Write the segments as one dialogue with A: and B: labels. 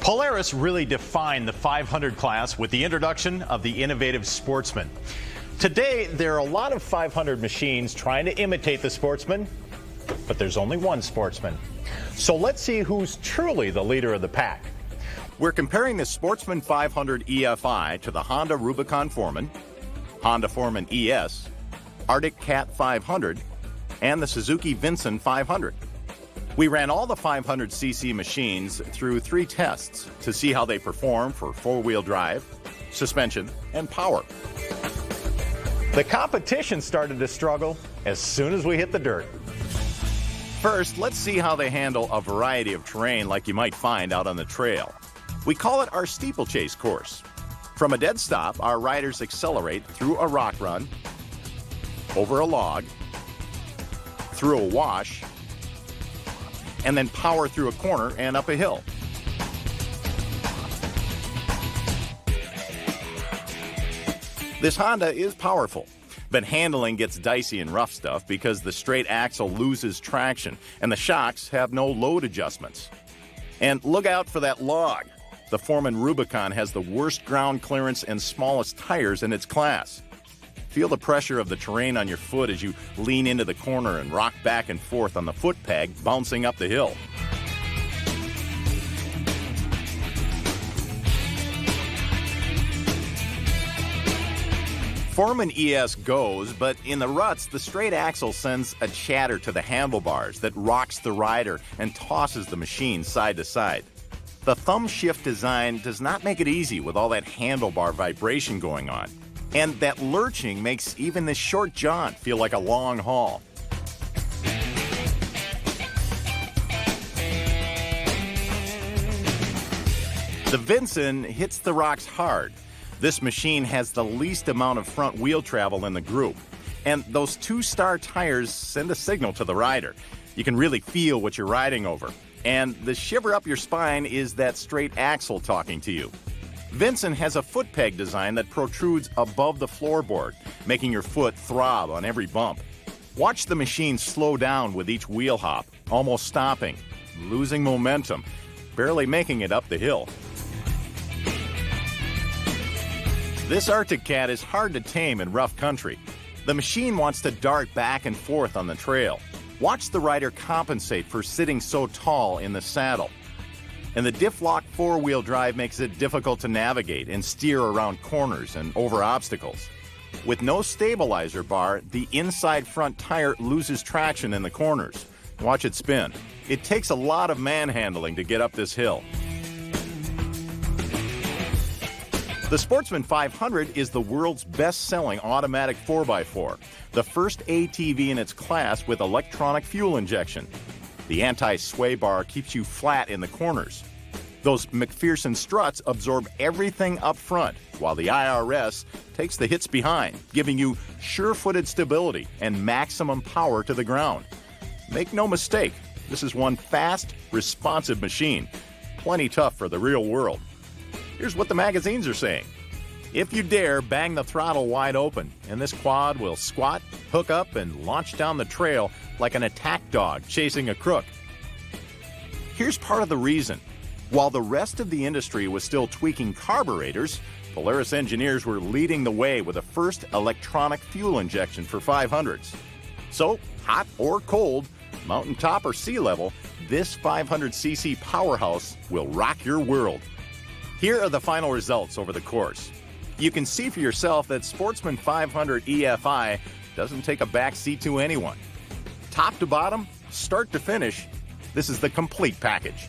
A: Polaris really defined the 500 class with the introduction of the innovative Sportsman. Today, there are a lot of 500 machines trying to imitate the Sportsman, but there's only one Sportsman. So let's see who's truly the leader of the pack.
B: We're comparing the Sportsman 500 EFI to the Honda Rubicon Foreman, Honda Foreman ES, Arctic Cat 500, and the Suzuki Vincent 500. We ran all the 500cc machines through 3 tests to see how they perform for 4-wheel drive, suspension, and power.
A: The competition started to struggle as soon as we hit the dirt.
B: First, let's see how they handle a variety of terrain like you might find out on the trail. We call it our steeplechase course. From a dead stop, our riders accelerate through a rock run, over a log, through a wash, and then power through a corner and up a hill. This Honda is powerful, but handling gets dicey in rough stuff because the straight axle loses traction and the shocks have no load adjustments. And look out for that log. The Foreman Rubicon has the worst ground clearance and smallest tires in its class. Feel the pressure of the terrain on your foot as you lean into the corner and rock back and forth on the foot peg, bouncing up the hill. Foreman ES goes, but in the ruts, the straight axle sends a chatter to the handlebars that rocks the rider and tosses the machine side to side. The thumb shift design does not make it easy with all that handlebar vibration going on. And that lurching makes even this short jaunt feel like a long haul. The Vincent hits the rocks hard. This machine has the least amount of front wheel travel in the group. And those 2-star tires send a signal to the rider. You can really feel what you're riding over. And the shiver up your spine is that straight axle talking to you. Vincent has a foot peg design that protrudes above the floorboard, making your foot throb on every bump. Watch the machine slow down with each wheel hop, almost stopping, losing momentum, barely making it up the hill. This Arctic Cat is hard to tame in rough country. The machine wants to dart back and forth on the trail. Watch the rider compensate for sitting so tall in the saddle. And the diff-lock 4-wheel drive makes it difficult to navigate and steer around corners and over obstacles. With no stabilizer bar, the inside front tire loses traction in the corners. Watch it spin. It takes a lot of manhandling to get up this hill. The Sportsman 500 is the world's best-selling automatic 4x4, the first ATV in its class with electronic fuel injection. The anti-sway bar keeps you flat in the corners. Those McPherson struts absorb everything up front, while the UpRes takes the hits behind, giving you sure-footed stability and maximum power to the ground. Make no mistake, this is one fast, responsive machine. Plenty tough for the real world. Here's what the magazines are saying. If you dare, bang the throttle wide open, and this quad will squat, hook up, and launch down the trail like an attack dog chasing a crook. Here's part of the reason. While the rest of the industry was still tweaking carburetors, Polaris engineers were leading the way with the first electronic fuel injection for 500s. So, hot or cold, mountaintop or sea level, this 500cc powerhouse will rock your world. Here are the final results over the course. You can see for yourself that Sportsman 500 EFI doesn't take a back seat to anyone. Top to bottom, start to finish, this is the complete package.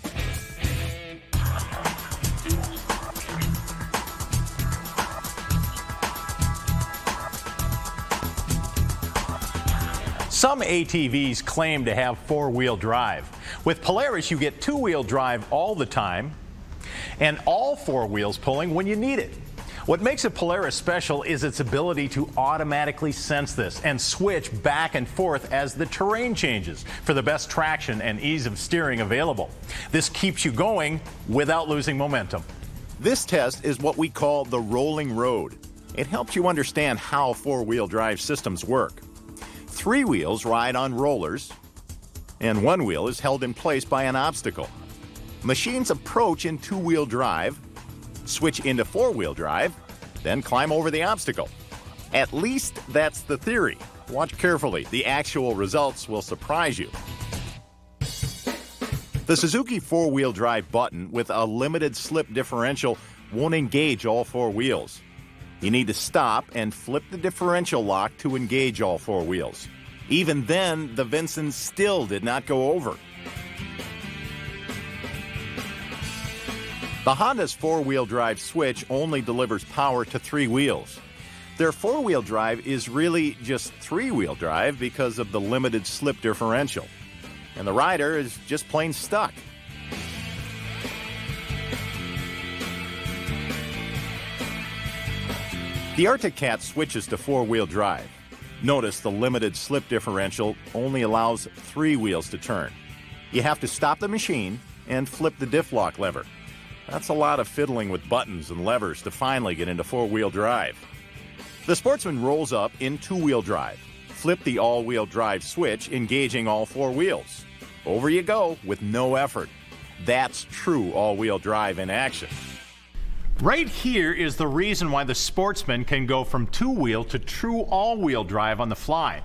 A: Some ATVs claim to have 4-wheel drive. With Polaris, you get 2-wheel drive all the time and all 4 wheels pulling when you need it. What makes a Polaris special is its ability to automatically sense this and switch back and forth as the terrain changes for the best traction and ease of steering available. This keeps you going without losing momentum.
B: This test is what we call the rolling road. It helps you understand how 4-wheel drive systems work. 3 wheels ride on rollers, and 1 wheel is held in place by an obstacle. Machines approach in two-wheel drive, switch into four-wheel drive, then climb over the obstacle. At least that's the theory. Watch carefully. The actual results will surprise you. The Suzuki four-wheel drive button with a limited slip differential won't engage all four wheels. You need to stop and flip the differential lock to engage all four wheels. Even then, the Vinson still did not go over. The Honda's four-wheel drive switch only delivers power to three wheels. Their four-wheel drive is really just three-wheel drive because of the limited slip differential. And the rider is just plain stuck. The Arctic Cat switches to four-wheel drive. Notice the limited slip differential only allows three wheels to turn. You have to stop the machine and flip the diff lock lever. That's a lot of fiddling with buttons and levers to finally get into four-wheel drive. The Sportsman rolls up in two-wheel drive. Flip the all-wheel drive switch, engaging all four wheels. Over you go with no effort. That's true all-wheel drive in action.
A: Right here is the reason why the Sportsman can go from two-wheel to true all-wheel drive on the fly.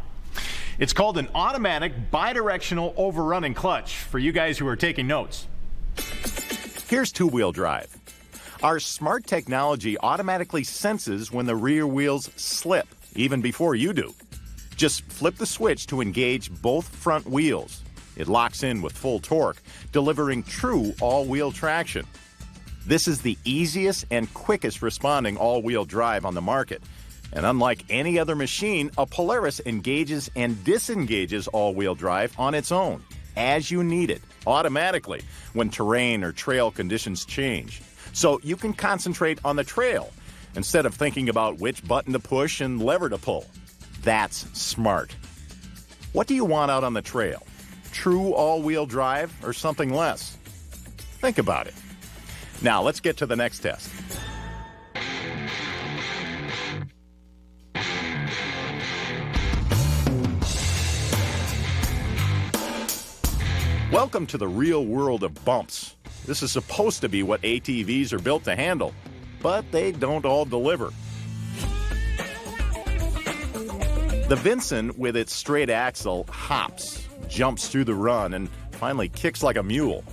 A: It's called an automatic bidirectional overrunning clutch for you guys who are taking notes.
B: Here's two-wheel drive. Our smart technology automatically senses when the rear wheels slip, even before you do. Just flip the switch to engage both front wheels. It locks in with full torque, delivering true all-wheel traction. This is the easiest and quickest responding all-wheel drive on the market. And unlike any other machine, a Polaris engages and disengages all-wheel drive on its own, as you need it, automatically, when terrain or trail conditions change. So you can concentrate on the trail instead of thinking about which button to push and lever to pull. That's smart. What do you want out on the trail? True all-wheel drive or something less? Think about it. Now let's get to the next test. Welcome to the real world of bumps. This is supposed to be what ATVs are built to handle, but they don't all deliver. The Vinson, with its straight axle, hops, jumps through the run, and finally kicks like a mule.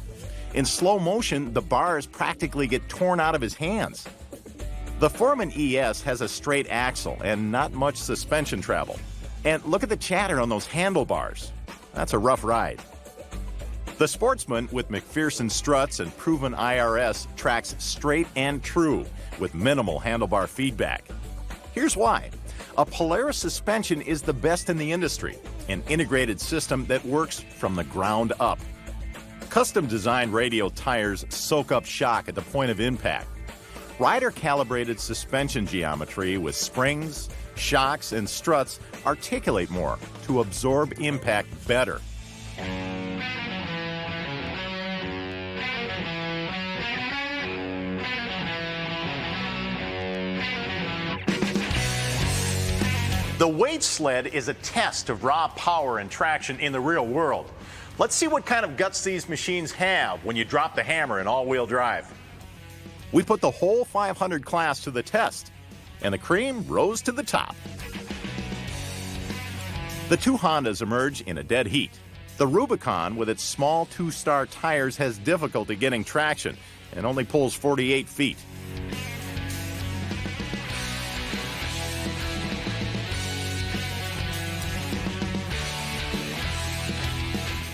B: In slow motion, the bars practically get torn out of his hands. The Foreman ES has a straight axle and not much suspension travel. And look at the chatter on those handlebars. That's a rough ride. The Sportsman, with McPherson struts and proven IRS, tracks straight and true with minimal handlebar feedback. Here's why. A Polaris suspension is the best in the industry, an integrated system that works from the ground up. Custom-designed radial tires soak up shock at the point of impact. Rider-calibrated suspension geometry with springs, shocks, and struts articulate more to absorb impact better.
A: The weight sled is a test of raw power and traction in the real world. Let's see what kind of guts these machines have when you drop the hammer in all-wheel drive.
B: We put the whole 500 class to the test, and the cream rose to the top. The two Hondas emerge in a dead heat. The Rubicon, with its small two-star tires, has difficulty getting traction and only pulls 48 feet.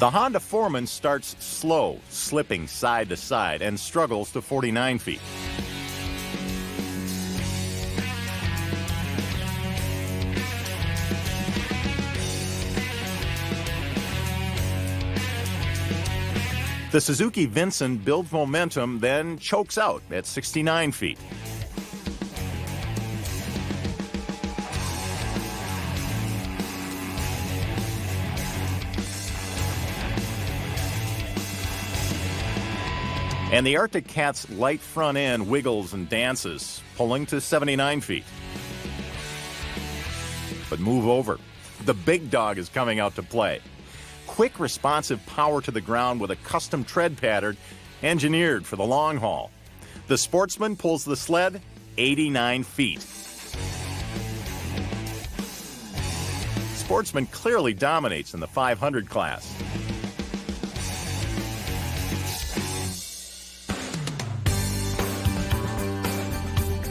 B: The Honda Foreman starts slow, slipping side to side, and struggles to 49 feet. The Suzuki Vinson builds momentum, then chokes out at 69 feet. And the Arctic Cat's light front end wiggles and dances, pulling to 79 feet. But move over. The big dog is coming out to play. Quick, responsive power to the ground with a custom tread pattern engineered for the long haul. The Sportsman pulls the sled 89 feet. Sportsman clearly dominates in the 500 class.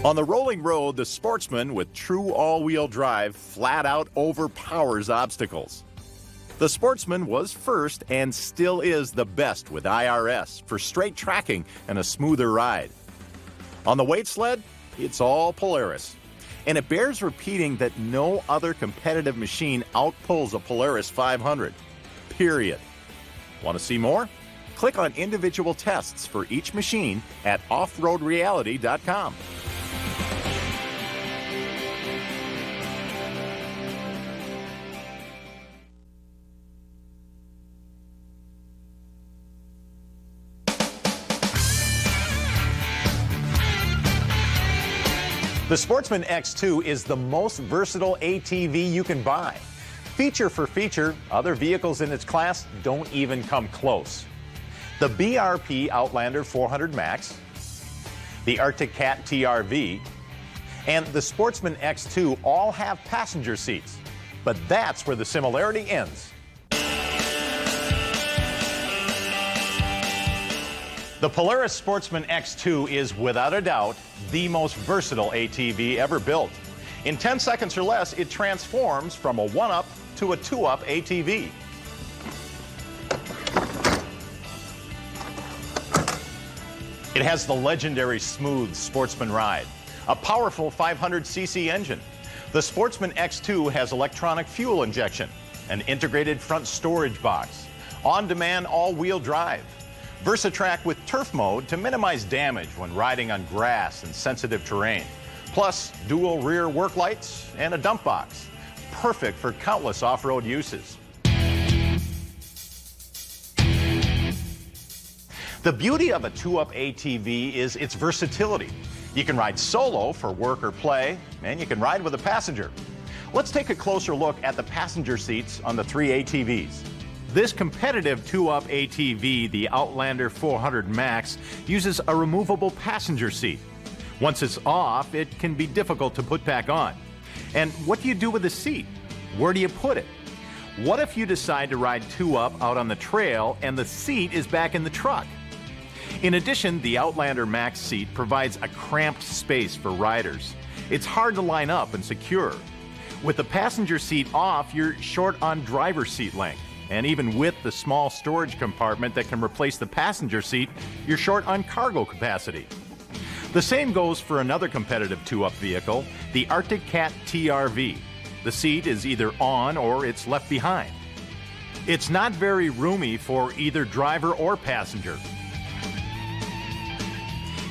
B: On the rolling road, the Sportsman with true all-wheel drive flat out overpowers obstacles. The Sportsman was first and still is the best with IRS for straight tracking and a smoother ride. On the weight sled, it's all Polaris. And it bears repeating that no other competitive machine outpulls a Polaris 500. Period. Want to see more? Click on individual tests for each machine at offroadreality.com.
A: The Sportsman X2 is the most versatile ATV you can buy. Feature for feature, other vehicles in its class don't even come close. The BRP Outlander 400 Max, the Arctic Cat TRV, and the Sportsman X2 all have passenger seats. But that's where the similarity ends. The Polaris Sportsman X2 is, without a doubt, the most versatile ATV ever built. In 10 seconds or less, it transforms from a 1-up to a 2-up ATV. It has the legendary smooth Sportsman ride, a powerful 500cc engine. The Sportsman X2 has electronic fuel injection, an integrated front storage box, on-demand all-wheel drive, VersaTrack with turf mode to minimize damage when riding on grass and sensitive terrain, plus dual rear work lights and a dump box, perfect for countless off-road uses. The beauty of a 2-up ATV is its versatility. You can ride solo for work or play, and you can ride with a passenger. Let's take a closer look at the passenger seats on the 3 ATVs. This competitive 2-up ATV, the Outlander 400 Max, uses a removable passenger seat. Once it's off, it can be difficult to put back on. And what do you do with the seat? Where do you put it? What if you decide to ride 2-up out on the trail and the seat is back in the truck? In addition, the Outlander Max seat provides a cramped space for riders. It's hard to line up and secure. With the passenger seat off, you're short on driver's seat length. And even with the small storage compartment that can replace the passenger seat, you're short on cargo capacity. The same goes for another competitive 2-up vehicle, the Arctic Cat TRV. The seat is either on or it's left behind. It's not very roomy for either driver or passenger.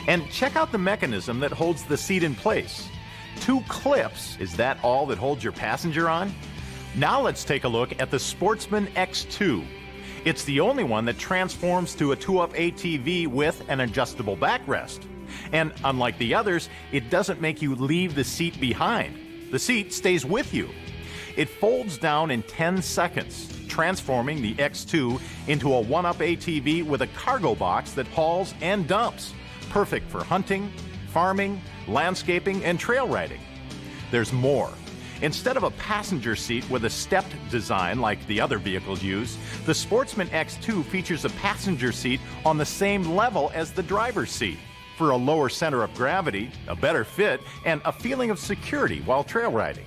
A: And check out the mechanism that holds the seat in place. 2 clips, is that all that holds your passenger on? Now let's take a look at the Sportsman X2. It's the only one that transforms to a 2-up ATV with an adjustable backrest. And unlike the others, it doesn't make you leave the seat behind. The seat stays with you. It folds down in 10 seconds, transforming the X2 into a 1-up ATV with a cargo box that hauls and dumps. Perfect for hunting, farming, landscaping, and trail riding. There's more. Instead of a passenger seat with a stepped design like the other vehicles use, the Sportsman X2 features a passenger seat on the same level as the driver's seat for a lower center of gravity, a better fit, and a feeling of security while trail riding.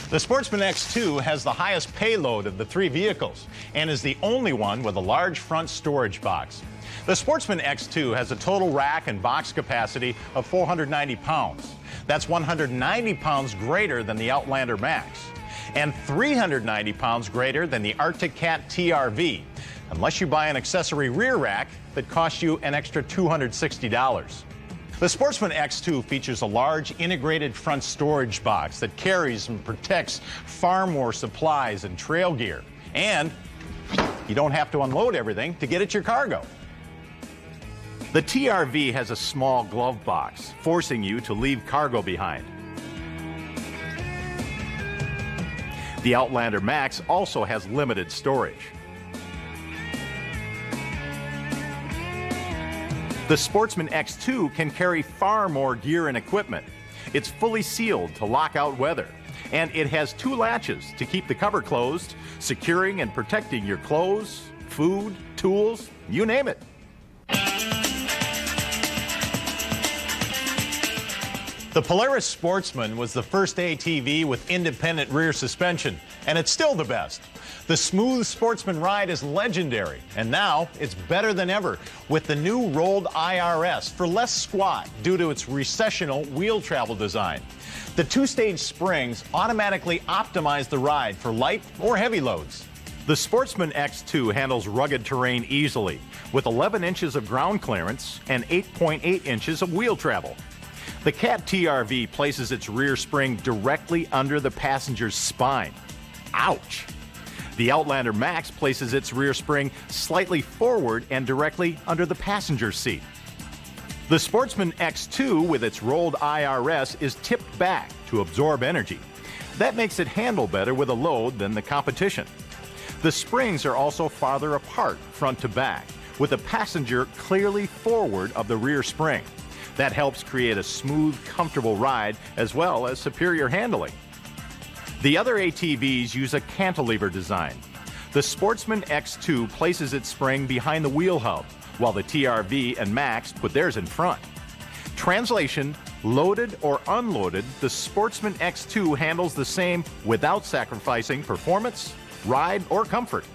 A: The Sportsman X2 has the highest payload of the 3 vehicles and is the only one with a large front storage box. The Sportsman X2 has a total rack and box capacity of 490 pounds. That's 190 pounds greater than the Outlander Max and 390 pounds greater than the Arctic Cat TRV, unless you buy an accessory rear rack that costs you an extra $260. The Sportsman X2 features a large integrated front storage box that carries and protects far more supplies and trail gear. And you don't have to unload everything to get at your cargo. The TRV has a small glove box, forcing you to leave cargo behind.
B: The Outlander Max also has limited storage. The Sportsman X2 can carry far more gear and equipment. It's fully sealed to lock out weather, and it has 2 latches to keep the cover closed, securing and protecting your clothes, food, tools, you name it.
A: The Polaris Sportsman was the first ATV with independent rear suspension, and it's still the best. The smooth Sportsman ride is legendary, and now it's better than ever with the new rolled IRS for less squat due to its recessional wheel travel design. The 2-stage springs automatically optimize the ride for light or heavy loads.
B: The Sportsman X2 handles rugged terrain easily with 11 inches of ground clearance and 8.8 inches of wheel travel. The Cat TRV places its rear spring directly under the passenger's spine. Ouch! The Outlander Max places its rear spring slightly forward and directly under the passenger's seat. The Sportsman X2 with its rolled IRS is tipped back to absorb energy. That makes it handle better with a load than the competition. The springs are also farther apart front to back, with the passenger clearly forward of the rear spring. That helps create a smooth, comfortable ride as well as superior handling. The other ATVs use a cantilever design. The Sportsman X2 places its spring behind the wheel hub, while the TRV and Max put theirs in front. Translation, loaded or unloaded, the Sportsman X2 handles the same without sacrificing performance, ride, or comfort.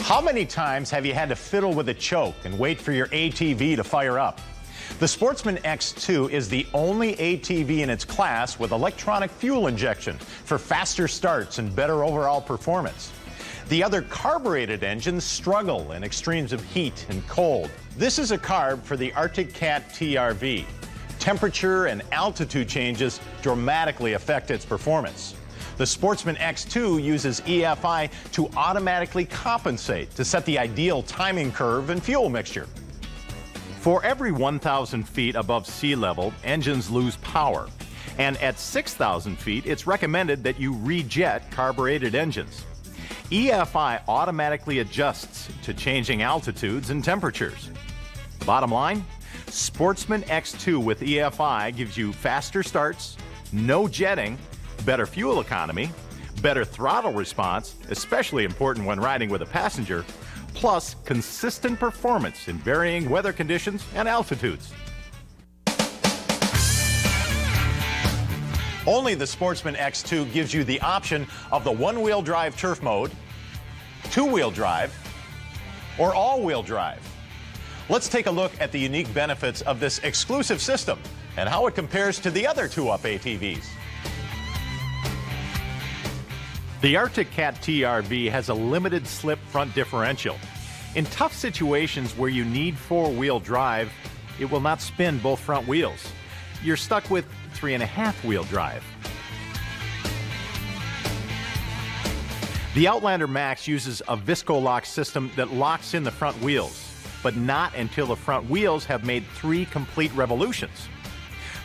A: How many times have you had to fiddle with a choke and wait for your ATV to fire up? The Sportsman X2 is the only ATV in its class with electronic fuel injection for faster starts and better overall performance. The other carbureted engines struggle in extremes of heat and cold. This is a carb for the Arctic Cat TRV. Temperature and altitude changes dramatically affect its performance. The Sportsman X2 uses EFI to automatically compensate to set the ideal timing curve and fuel mixture.
B: For every 1,000 feet above sea level, engines lose power. And at 6,000 feet, it's recommended that you rejet carbureted engines. EFI automatically adjusts to changing altitudes and temperatures. Bottom line, Sportsman X2 with EFI gives you faster starts, no jetting, better fuel economy, better throttle response, especially important when riding with a passenger, plus consistent performance in varying weather conditions and altitudes.
A: Only the Sportsman X2 gives you the option of the one-wheel drive turf mode, two-wheel drive, or all-wheel drive. Let's take a look at the unique benefits of this exclusive system and how it compares to the other 2-up ATVs.
B: The Arctic Cat TRV has a limited slip front differential. In tough situations where you need 4-wheel drive, it will not spin both front wheels. You're stuck with 3.5-wheel drive. The Outlander Max uses a Visco-Lock system that locks in the front wheels, but not until the front wheels have made 3 complete revolutions.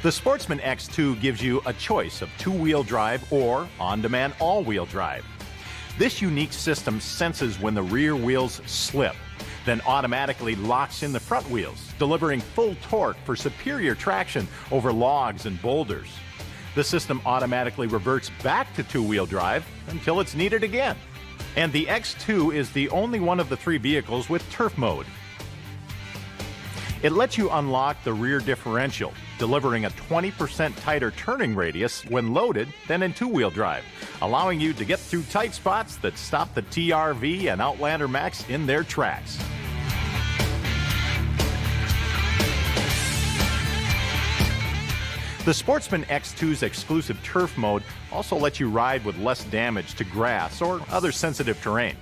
B: The Sportsman X2 gives you a choice of 2-wheel drive or on-demand all-wheel drive. This unique system senses when the rear wheels slip, then automatically locks in the front wheels, delivering full torque for superior traction over logs and boulders. The system automatically reverts back to 2-wheel drive until it's needed again. And the X2 is the only one of the 3 vehicles with turf mode. It lets you unlock the rear differential, delivering a 20% tighter turning radius when loaded than in 2-wheel drive, allowing you to get through tight spots that stop the TRV and Outlander Max in their tracks. The Sportsman X2's exclusive turf mode also lets you ride with less damage to grass or other sensitive terrain.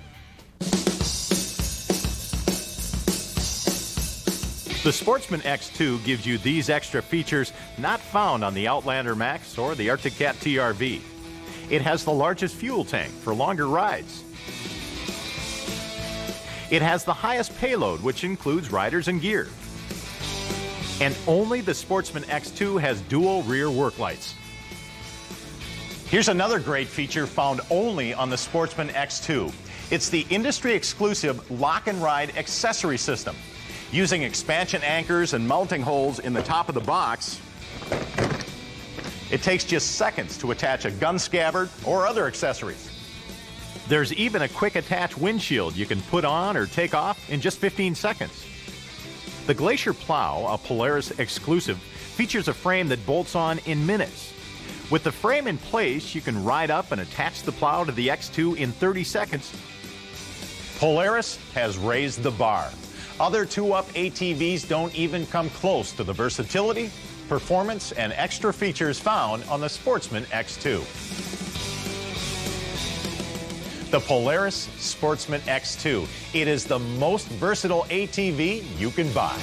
B: The Sportsman X2 gives you these extra features not found on the Outlander Max or the Arctic Cat TRV. It has the largest fuel tank for longer rides. It has the highest payload, which includes riders and gear.
A: And only the Sportsman X2 has dual rear work lights. Here's another great feature found only on the Sportsman X2. It's the industry-exclusive lock and ride accessory system. Using expansion anchors and mounting holes in the top of the box, it takes just seconds to attach a gun scabbard or other accessories. There's even a quick attach windshield you can put on or take off in just 15 seconds. The Glacier Plow, a Polaris exclusive, features a frame that bolts on in minutes. With the frame in place, you can ride up and attach the plow to the X2 in 30 seconds. Polaris has raised the bar. Other 2-up ATVs don't even come close to the versatility, performance, and extra features found on the Sportsman X2. The Polaris Sportsman X2. It is the most versatile ATV you can buy.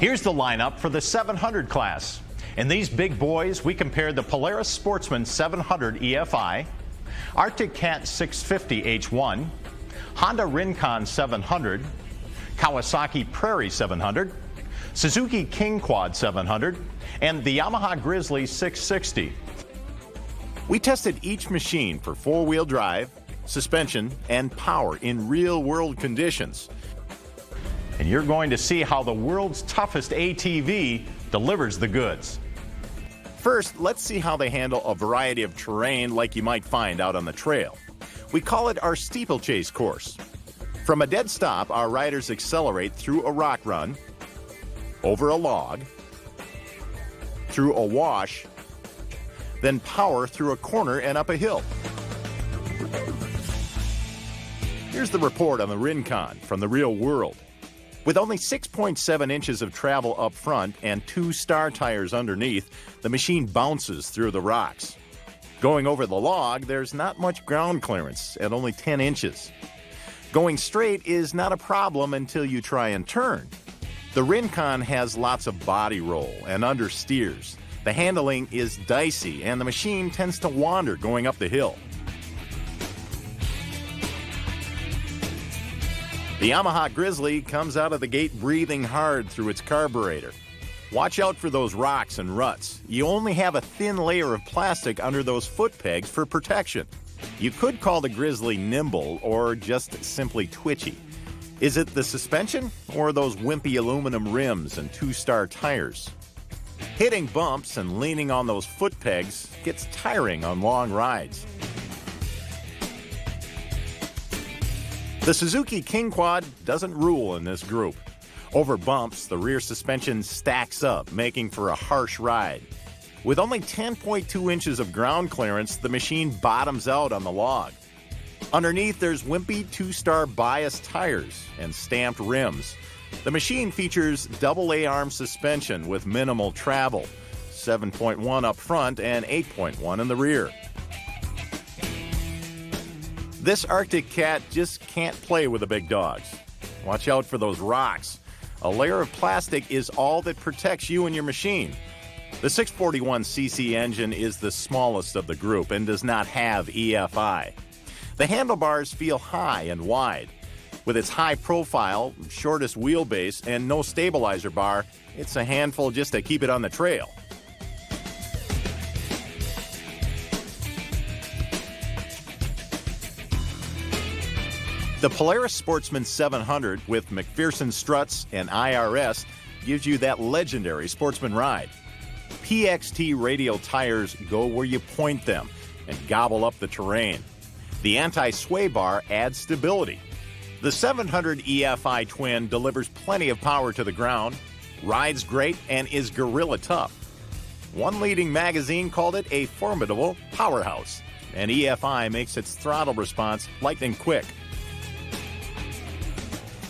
A: Here's the lineup for the 700 class. In these big boys, we compared the Polaris Sportsman 700 EFI, Arctic Cat 650 H1, Honda Rincon 700, Kawasaki Prairie 700, Suzuki King Quad 700, and the Yamaha Grizzly 660.
B: We tested each machine for four-wheel drive, suspension, and power in real-world conditions.
A: And you're going to see how the world's toughest ATV delivers the goods.
B: First, let's see how they handle a variety of terrain like you might find out on the trail. We call it our steeplechase course. From a dead stop, our riders accelerate through a rock run, over a log, through a wash, then power through a corner and up a hill. Here's the report on the Rincon from the real world. With only 6.7 inches of travel up front and 2 star tires underneath, the machine bounces through the rocks. Going over the log, there's not much ground clearance at only 10 inches. Going straight is not a problem until you try and turn. The Rincon has lots of body roll and understeers. The handling is dicey and the machine tends to wander going up the hill. The Yamaha Grizzly comes out of the gate breathing hard through its carburetor. Watch out for those rocks and ruts. You only have a thin layer of plastic under those foot pegs for protection. You could call the Grizzly nimble or just simply twitchy. Is it the suspension or those wimpy aluminum rims and 2-star tires? Hitting bumps and leaning on those foot pegs gets tiring on long rides. The Suzuki King Quad doesn't rule in this group. Over bumps, the rear suspension stacks up, making for a harsh ride. With only 10.2 inches of ground clearance, the machine bottoms out on the log. Underneath, there's wimpy 2-star bias tires and stamped rims. The machine features double A-arm suspension with minimal travel, 7.1 up front and 8.1 in the rear. This Arctic Cat just can't play with the big dogs. Watch out for those rocks. A layer of plastic is all that protects you and your machine. The 641cc engine is the smallest of the group and does not have EFI. The handlebars feel high and wide. With its high profile, shortest wheelbase, and no stabilizer bar, it's a handful just to keep it on the trail. The Polaris Sportsman 700 with McPherson struts and IRS gives you that legendary sportsman ride. PXT radial tires go where you point them and gobble up the terrain. The anti-sway bar adds stability. The 700 EFI twin delivers plenty of power to the ground, rides great, and is gorilla tough. One leading magazine called it a formidable powerhouse, and EFI makes its throttle response lightning quick.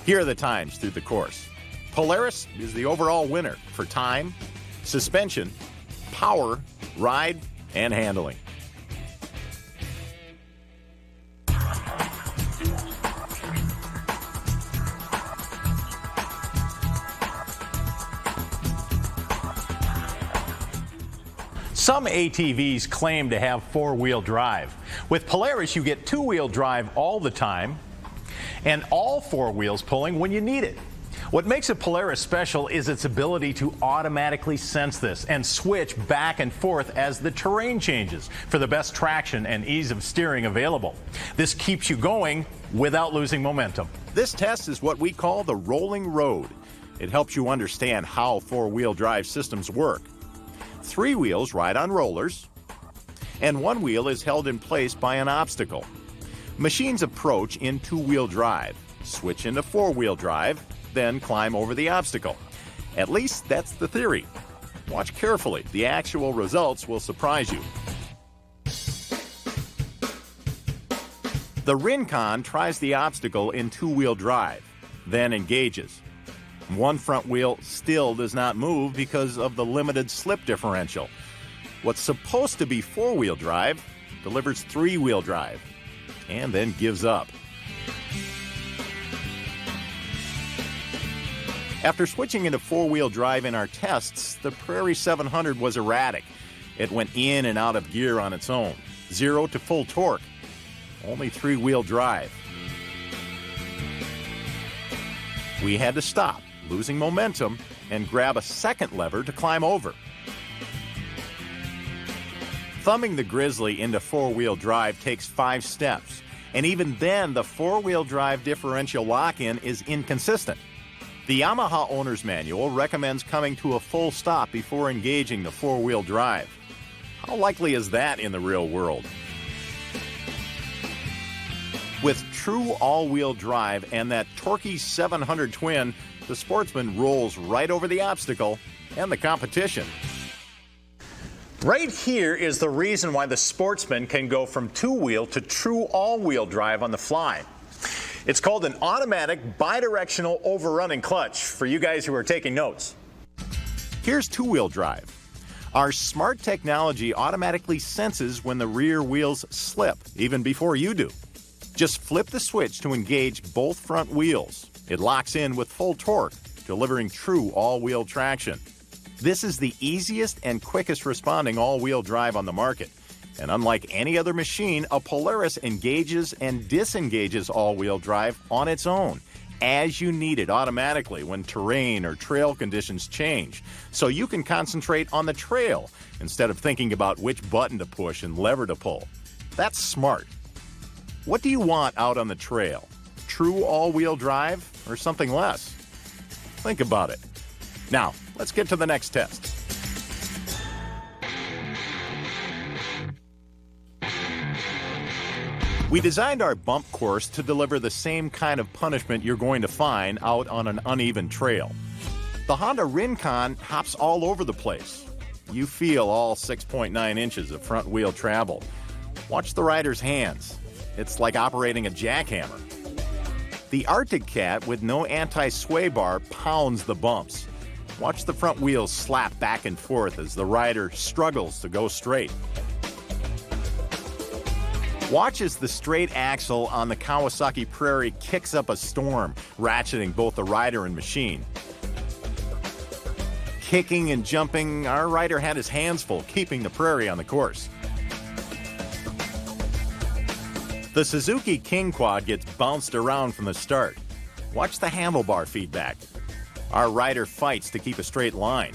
B: Here are the times through the course. Polaris is the overall winner for time, suspension, power, ride, and handling.
A: Some ATVs claim to have four-wheel drive. With Polaris, you get two-wheel drive all the time and all four wheels pulling when you need it. What makes a Polaris special is its ability to automatically sense this and switch back and forth as the terrain changes for the best traction and ease of steering available. This keeps you going without losing momentum.
B: This test is what we call the rolling road. It helps you understand how four-wheel drive systems work. Three wheels ride on rollers, and one wheel is held in place by an obstacle. Machines approach in two-wheel drive, switch into four-wheel drive, then climb over the obstacle. At least that's the theory. Watch carefully. The actual results will surprise you. The Rincon tries the obstacle in two-wheel drive, then engages. One front wheel still does not move because of the limited slip differential. What's supposed to be four-wheel drive delivers three-wheel drive and then gives up. After switching into four-wheel drive in our tests, the Prairie 700 was erratic. It went in and out of gear on its own. 0 to full torque. Only three-wheel drive. We had to stop, losing momentum, and grab a second lever to climb over. Thumbing the Grizzly into four-wheel drive takes 5 steps, and even then the four-wheel drive differential lock-in is inconsistent. The Yamaha Owner's Manual recommends coming to a full stop before engaging the four-wheel drive. How likely is that in the real world? With true all-wheel drive and that torquey 700 twin, the Sportsman rolls right over the obstacle and the competition.
A: Right here is the reason why the Sportsman can go from two-wheel to true all-wheel drive on the fly. It's called an automatic bidirectional overrunning clutch for you guys who are taking notes.
B: Here's two-wheel drive. Our smart technology automatically senses when the rear wheels slip, even before you do. Just flip the switch to engage both front wheels. It locks in with full torque, delivering true all-wheel traction. This is the easiest and quickest responding all-wheel drive on the market. And unlike any other machine, a Polaris engages and disengages all-wheel drive on its own, as you need it automatically when terrain or trail conditions change. So you can concentrate on the trail instead of thinking about which button to push and lever to pull. That's smart. What do you want out on the trail? True all-wheel drive or something less? Think about it. Now, let's get to the next test. We designed our bump course to deliver the same kind of punishment you're going to find out on an uneven trail. The Honda Rincon hops all over the place. You feel all 6.9 inches of front wheel travel. Watch the rider's hands. It's like operating a jackhammer. The Arctic Cat with no anti-sway bar pounds the bumps. Watch the front wheels slap back and forth as the rider struggles to go straight. Watch as the straight axle on the Kawasaki Prairie kicks up a storm, ratcheting both the rider and machine. Kicking and jumping, our rider had his hands full, keeping the Prairie on the course. The Suzuki King Quad gets bounced around from the start. Watch the handlebar feedback. Our rider fights to keep a straight line.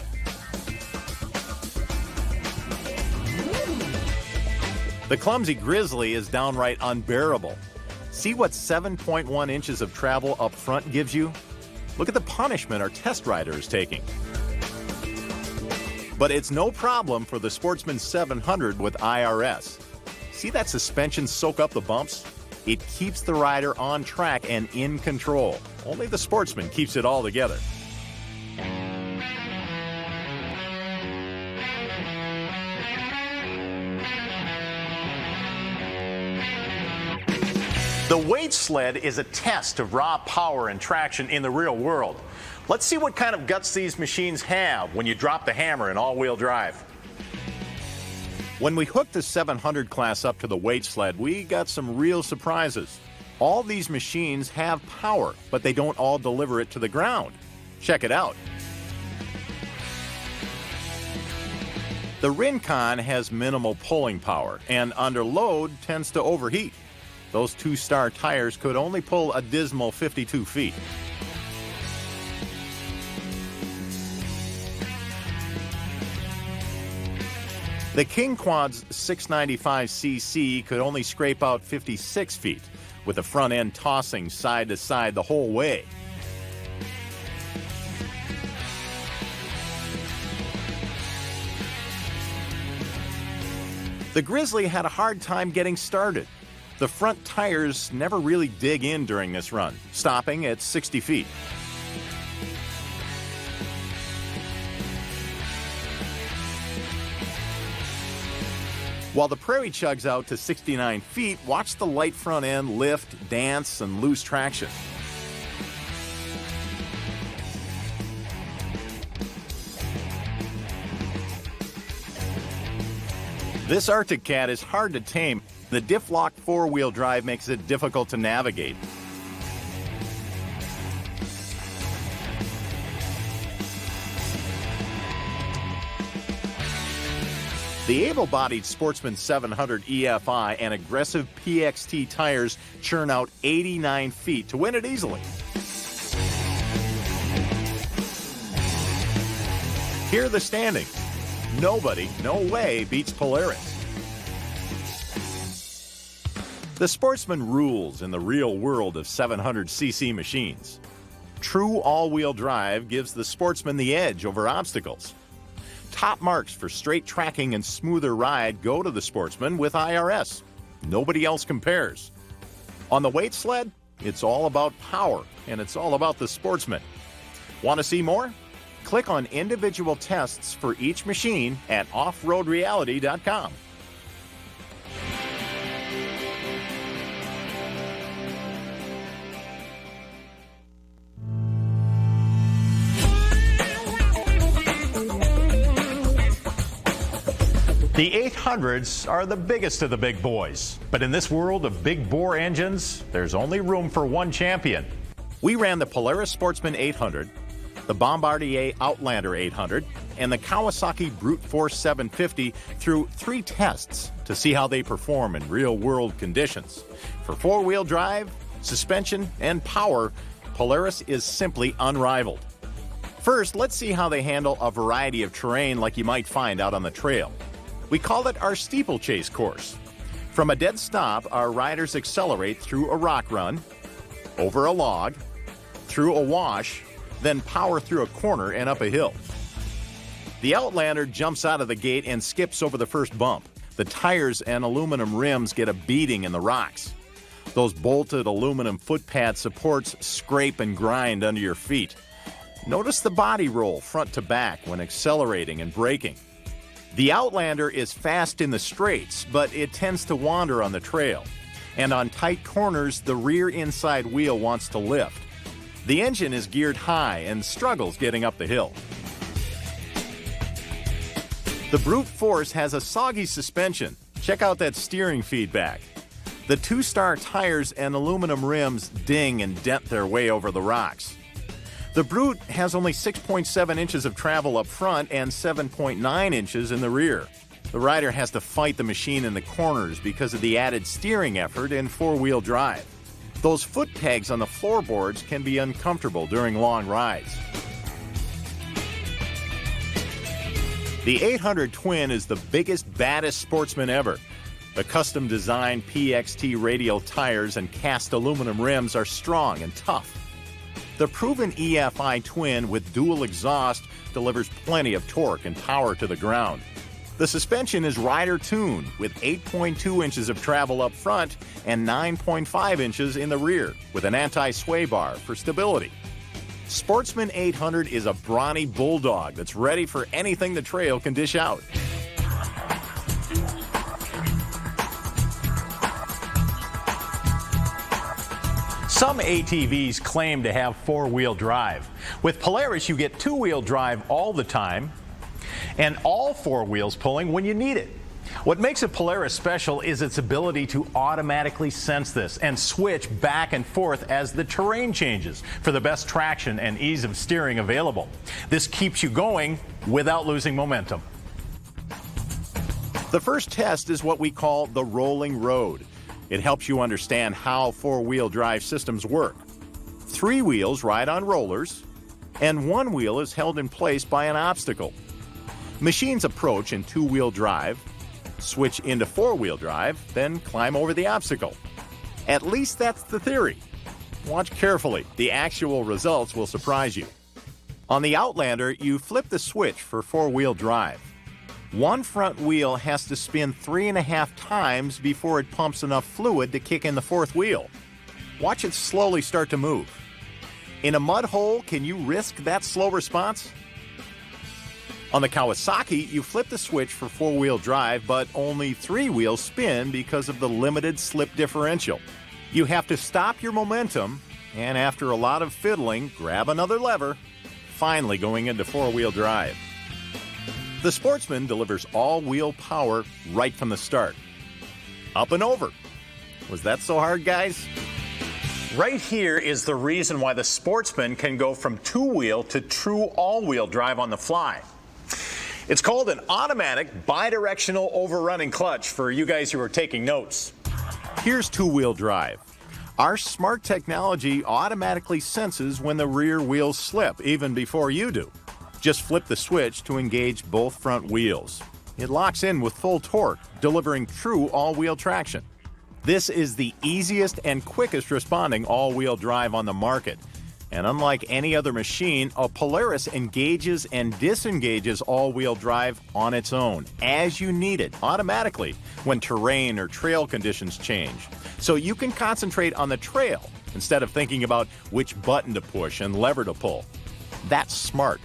B: The clumsy Grizzly is downright unbearable. See what 7.1 inches of travel up front gives you? Look at the punishment our test rider is taking. But it's no problem for the Sportsman 700 with IRS. See that suspension soak up the bumps? It keeps the rider on track and in control. Only the Sportsman keeps it all together.
A: The weight sled is a test of raw power and traction in the real world. Let's see what kind of guts these machines have when you drop the hammer in all-wheel drive.
B: When we hooked the 700 class up to the weight sled, we got some real surprises. All these machines have power, but they don't all deliver it to the ground. Check it out. The Rincon has minimal pulling power and under load tends to overheat. Those two-star tires could only pull a dismal 52 feet. The King Quad's 695cc could only scrape out 56 feet, with the front end tossing side to side the whole way. The Grizzly had a hard time getting started. The front tires never really dig in during this run, stopping at 60 feet. While the Prairie chugs out to 69 feet, watch the light front end lift, dance, and lose traction. This Arctic Cat is hard to tame. The diff-lock four-wheel drive makes it difficult to navigate. The able-bodied Sportsman 700 EFI and aggressive PXT tires churn out 89 feet to win it easily. Here are the standings. Nobody, no way, beats Polaris. The Sportsman rules in the real world of 700cc machines. True all-wheel drive gives the Sportsman the edge over obstacles. Top marks for straight tracking and smoother ride go to the Sportsman with IRS. Nobody else compares. On the weight sled, it's all about power, and it's all about the Sportsman. Want to see more? Click on individual tests for each machine at offroadreality.com.
A: The 800s are the biggest of the big boys, but in this world of big bore engines, there's only room for one champion.
B: We ran the Polaris Sportsman 800, the Bombardier Outlander 800, and the Kawasaki Brute Force 750 through 3 tests to see how they perform in real-world conditions. For four-wheel drive, suspension, and power, Polaris is simply unrivaled. First, let's see how they handle a variety of terrain like you might find out on the trail. We call it our steeplechase course. From a dead stop, our riders accelerate through a rock run, over a log, through a wash, then power through a corner and up a hill. The Outlander jumps out of the gate and skips over the first bump. The tires and aluminum rims get a beating in the rocks. Those bolted aluminum footpad supports scrape and grind under your feet. Notice the body roll front to back when accelerating and braking. The Outlander is fast in the straights, but it tends to wander on the trail. And on tight corners, the rear inside wheel wants to lift. The engine is geared high and struggles getting up the hill. The Brute Force has a soggy suspension. Check out that steering feedback. The 2-star tires and aluminum rims ding and dent their way over the rocks. The Brute has only 6.7 inches of travel up front and 7.9 inches in the rear. The rider has to fight the machine in the corners because of the added steering effort in four-wheel drive. Those foot pegs on the floorboards can be uncomfortable during long rides. The 800 Twin is the biggest, baddest Sportsman ever. The custom-designed PXT radial tires and cast aluminum rims are strong and tough. The proven EFI Twin with dual exhaust delivers plenty of torque and power to the ground. The suspension is rider-tuned with 8.2 inches of travel up front and 9.5 inches in the rear with an anti-sway bar for stability. Sportsman 800 is a brawny bulldog that's ready for anything the trail can dish out.
A: Some ATVs claim to have four-wheel drive. With Polaris, you get two-wheel drive all the time and all four wheels pulling when you need it. What makes a Polaris special is its ability to automatically sense this and switch back and forth as the terrain changes for the best traction and ease of steering available. This keeps you going without losing momentum.
B: The first test is what we call the rolling road. It helps you understand how four-wheel drive systems work. Three wheels ride on rollers, and one wheel is held in place by an obstacle. Machines approach in two-wheel drive, switch into four-wheel drive, then climb over the obstacle. At least that's the theory. Watch carefully. The actual results will surprise you. On the Outlander, you flip the switch for four-wheel drive. One front wheel has to spin 3.5 times before it pumps enough fluid to kick in the fourth wheel. Watch it slowly start to move. In a mud hole, can you risk that slow response? On the Kawasaki, you flip the switch for four-wheel drive, but only three wheels spin because of the limited slip differential. You have to stop your momentum, and after a lot of fiddling, grab another lever, finally going into four-wheel drive. The Sportsman delivers all-wheel power right from the start. Up and over. Was that so hard, guys?
A: Right here is the reason why the Sportsman can go from two-wheel to true all-wheel drive on the fly. It's called an automatic bidirectional overrunning clutch for you guys who are taking notes.
B: Here's two-wheel drive. Our smart technology automatically senses when the rear wheels slip, even before you do. Just flip the switch to engage both front wheels. It locks in with full torque, delivering true all-wheel traction. This is the easiest and quickest responding all-wheel drive on the market. And unlike any other machine, a Polaris engages and disengages all-wheel drive on its own, as you need it, automatically, when terrain or trail conditions change. So you can concentrate on the trail instead of thinking about which button to push and lever to pull. That's smart.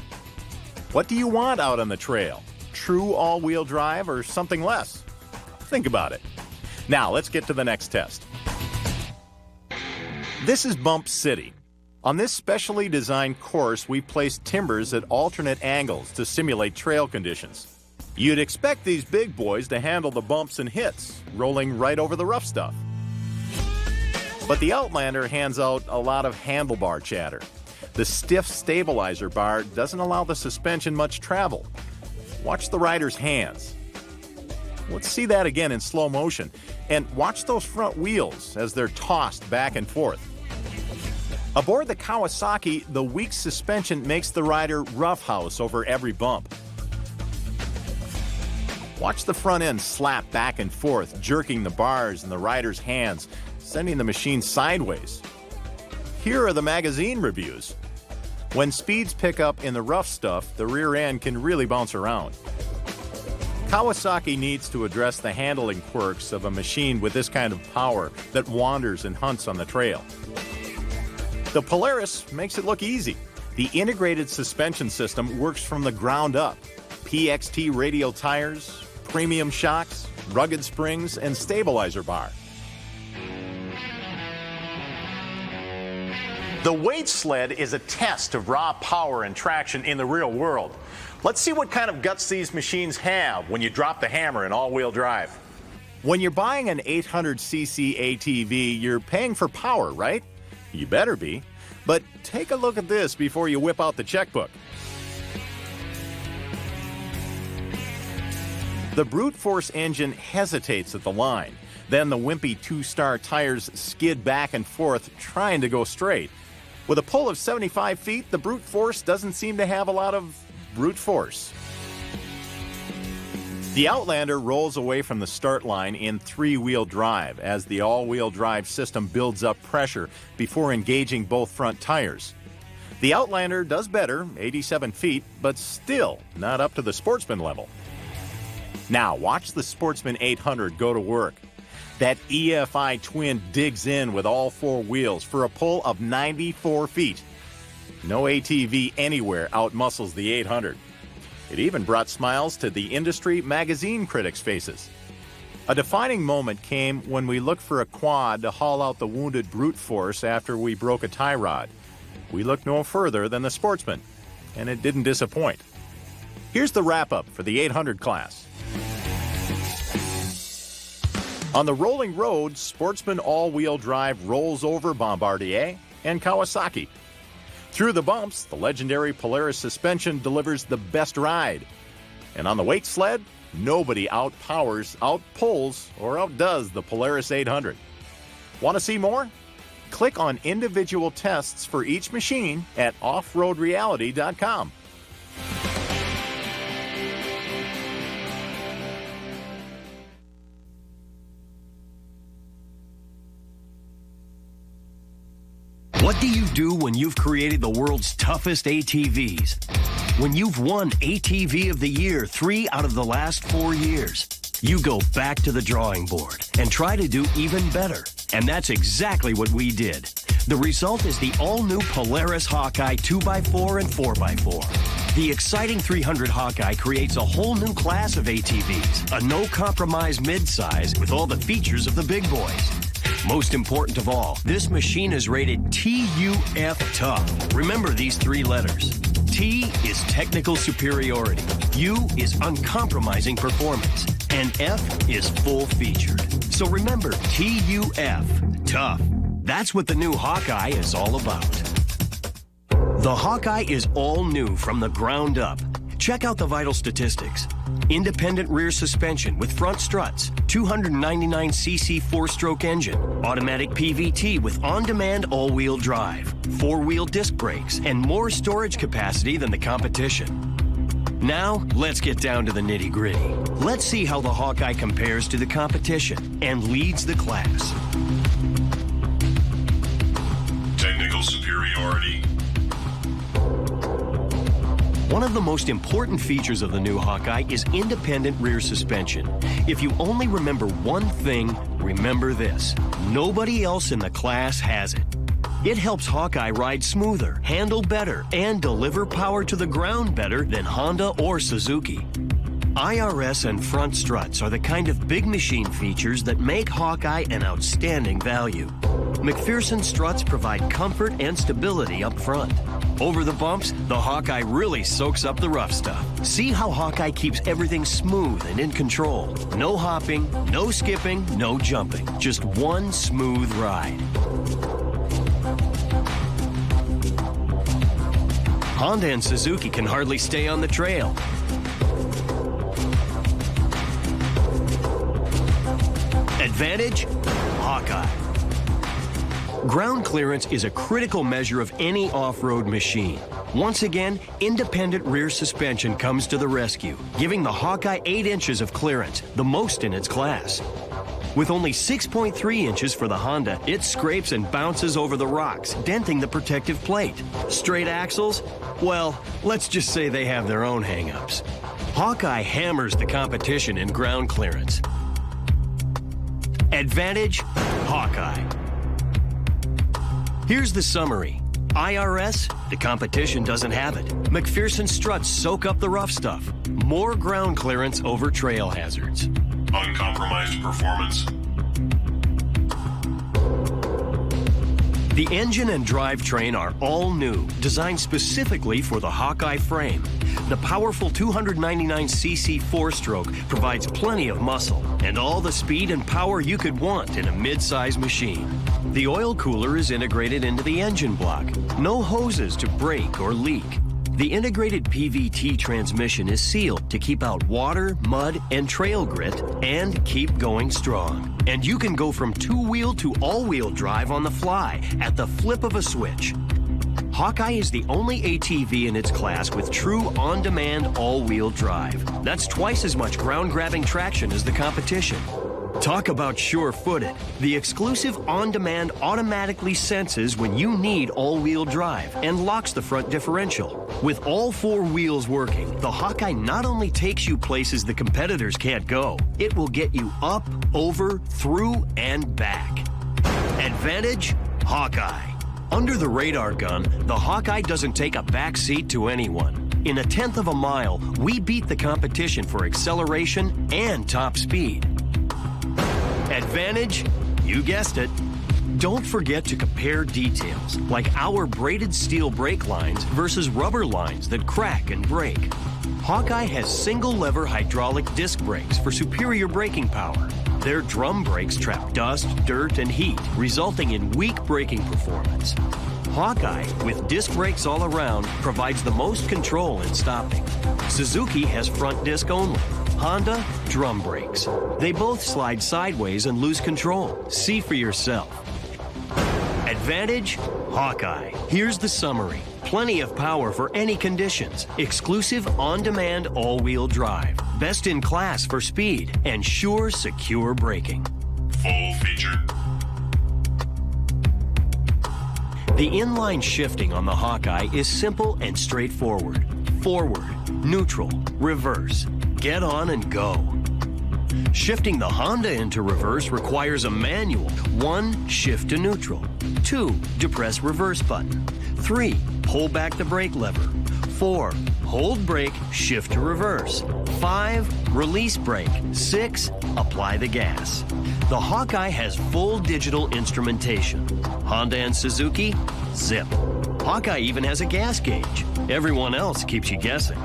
B: What do you want out on the trail? True all-wheel drive or something less? Think about it. Now, let's get to the next test. This is Bump City. On this specially designed course, we placed timbers at alternate angles to simulate trail conditions. You'd expect these big boys to handle the bumps and hits, rolling right over the rough stuff. But the Outlander hands out a lot of handlebar chatter. The stiff stabilizer bar doesn't allow the suspension much travel. Watch the rider's hands. Let's see that again in slow motion. And watch those front wheels as they're tossed back and forth. Aboard the Kawasaki, the weak suspension makes the rider roughhouse over every bump. Watch the front end slap back and forth, jerking the bars in the rider's hands, sending the machine sideways. Here are the magazine reviews. When speeds pick up in the rough stuff, the rear end can really bounce around. Kawasaki needs to address the handling quirks of a machine with this kind of power that wanders and hunts on the trail. The Polaris makes it look easy. The integrated suspension system works from the ground up. PXT radial tires, premium shocks, rugged springs, and stabilizer bar.
A: The weight sled is a test of raw power and traction in the real world. Let's see what kind of guts these machines have when you drop the hammer in all-wheel drive.
B: When you're buying an 800cc ATV, you're paying for power, right? You better be. But take a look at this before you whip out the checkbook. The brute force engine hesitates at the line. Then the wimpy two-star tires skid back and forth, trying to go straight. With a pull of 75 feet, the brute force doesn't seem to have a lot of brute force. The Outlander rolls away from the start line in three-wheel drive as the all-wheel drive system builds up pressure before engaging both front tires. The Outlander does better, 87 feet, but still not up to the Sportsman level. Now watch the Sportsman 800 go to work. That EFI twin digs in with all four wheels for a pull of 94 feet. No ATV anywhere outmuscles the 800. It even brought smiles to the industry magazine critics' faces. A defining moment came when we looked for a quad to haul out the wounded brute force after we broke a tie rod. We looked no further than the Sportsman, and it didn't disappoint. Here's the wrap-up for the 800 class. On the rolling road, Sportsman all-wheel drive rolls over Bombardier and Kawasaki. Through the bumps, the legendary Polaris suspension delivers the best ride. And on the weight sled, nobody outpowers, outpulls, or outdoes the Polaris 800. Want to see more? Click on individual tests for each machine at offroadreality.com.
C: What do you do when you've created the world's toughest ATVs? When you've won ATV of the Year 3 out of the last 4 years? You go back to the drawing board and try to do even better. And that's exactly what we did. The result is the all-new Polaris Hawkeye 2x4 and 4x4. The exciting 300 Hawkeye creates a whole new class of ATVs, a no-compromise midsize with all the features of the big boys. Most important of all, this machine is rated TUF Tough. Remember these 3 letters. T is technical superiority, U is uncompromising performance, and F is full-featured. So remember, TUF Tough. That's what the new Hawkeye is all about. The Hawkeye is all new from the ground up. Check out the vital statistics. Independent rear suspension with front struts, 299cc 4-stroke engine, automatic PVT with on-demand all-wheel drive, 4-wheel disc brakes, and more storage capacity than the competition. Now, let's get down to the nitty-gritty. Let's see how the Hawkeye compares to the competition and leads the class.
D: Technical superiority.
C: One of the most important features of the new Hawkeye is independent rear suspension. If you only remember one thing, remember this. Nobody else in the class has it. It helps Hawkeye ride smoother, handle better, and deliver power to the ground better than Honda or Suzuki. IRS and front struts are the kind of big machine features that make Hawkeye an outstanding value. McPherson struts provide comfort and stability up front. Over the bumps, the Hawkeye really soaks up the rough stuff. See how Hawkeye keeps everything smooth and in control. No hopping, no skipping, no jumping. Just one smooth ride. Honda and Suzuki can hardly stay on the trail. Advantage? Hawkeye. Ground clearance is a critical measure of any off-road machine. Once again, independent rear suspension comes to the rescue, giving the Hawkeye 8 inches of clearance, the most in its class. With only 6.3 inches for the Honda, it scrapes and bounces over the rocks, denting the protective plate. Straight axles? Well, let's just say they have their own hang-ups. Hawkeye hammers the competition in ground clearance. Advantage? Hawkeye. Here's the summary. IRS, the competition doesn't have it. McPherson struts soak up the rough stuff. More ground clearance over trail hazards.
D: Uncompromised performance.
C: The engine and drivetrain are all new, designed specifically for the Hawkeye frame. The powerful 299cc 4-stroke provides plenty of muscle and all the speed and power you could want in a mid-size machine. The oil cooler is integrated into the engine block. No hoses to break or leak. The integrated PVT transmission is sealed to keep out water, mud, and trail grit and keep going strong. And you can go from 2-wheel to all-wheel drive on the fly at the flip of a switch. Hawkeye is the only ATV in its class with true on-demand all-wheel drive. That's twice as much ground-grabbing traction as the competition. Talk about sure-footed. The exclusive on-demand automatically senses when you need all-wheel drive and locks the front differential. With all 4 wheels working, the Hawkeye not only takes you places the competitors can't go, it will get you up, over, through, and back. Advantage? Hawkeye. Under the radar gun, the Hawkeye doesn't take a back seat to anyone. In 1/10 of a mile, we beat the competition for acceleration and top speed. Advantage? You guessed it. Don't forget to compare details, like our braided steel brake lines versus rubber lines that crack and break. Hawkeye has single-lever hydraulic disc brakes for superior braking power. Their drum brakes trap dust, dirt, and heat, resulting in weak braking performance. Hawkeye, with disc brakes all around, provides the most control in stopping. Suzuki has front disc only. Honda, drum brakes. They both slide sideways and lose control. See for yourself. Advantage? Hawkeye. Here's the summary. Plenty of power for any conditions. Exclusive on-demand all-wheel drive. Best in class for speed and sure, secure braking.
D: Full featured.
C: The inline shifting on the Hawkeye is simple and straightforward. Forward, neutral, reverse. Get on and go. Shifting the Honda into reverse requires a manual. 1. Shift to neutral. 2. Depress reverse button. 3. Pull back the brake lever. 4. Hold brake, shift to reverse. 5. Release brake. 6. Apply the gas. The Hawkeye has full digital instrumentation. Honda and Suzuki, zip. Hawkeye even has a gas gauge. Everyone else keeps you guessing.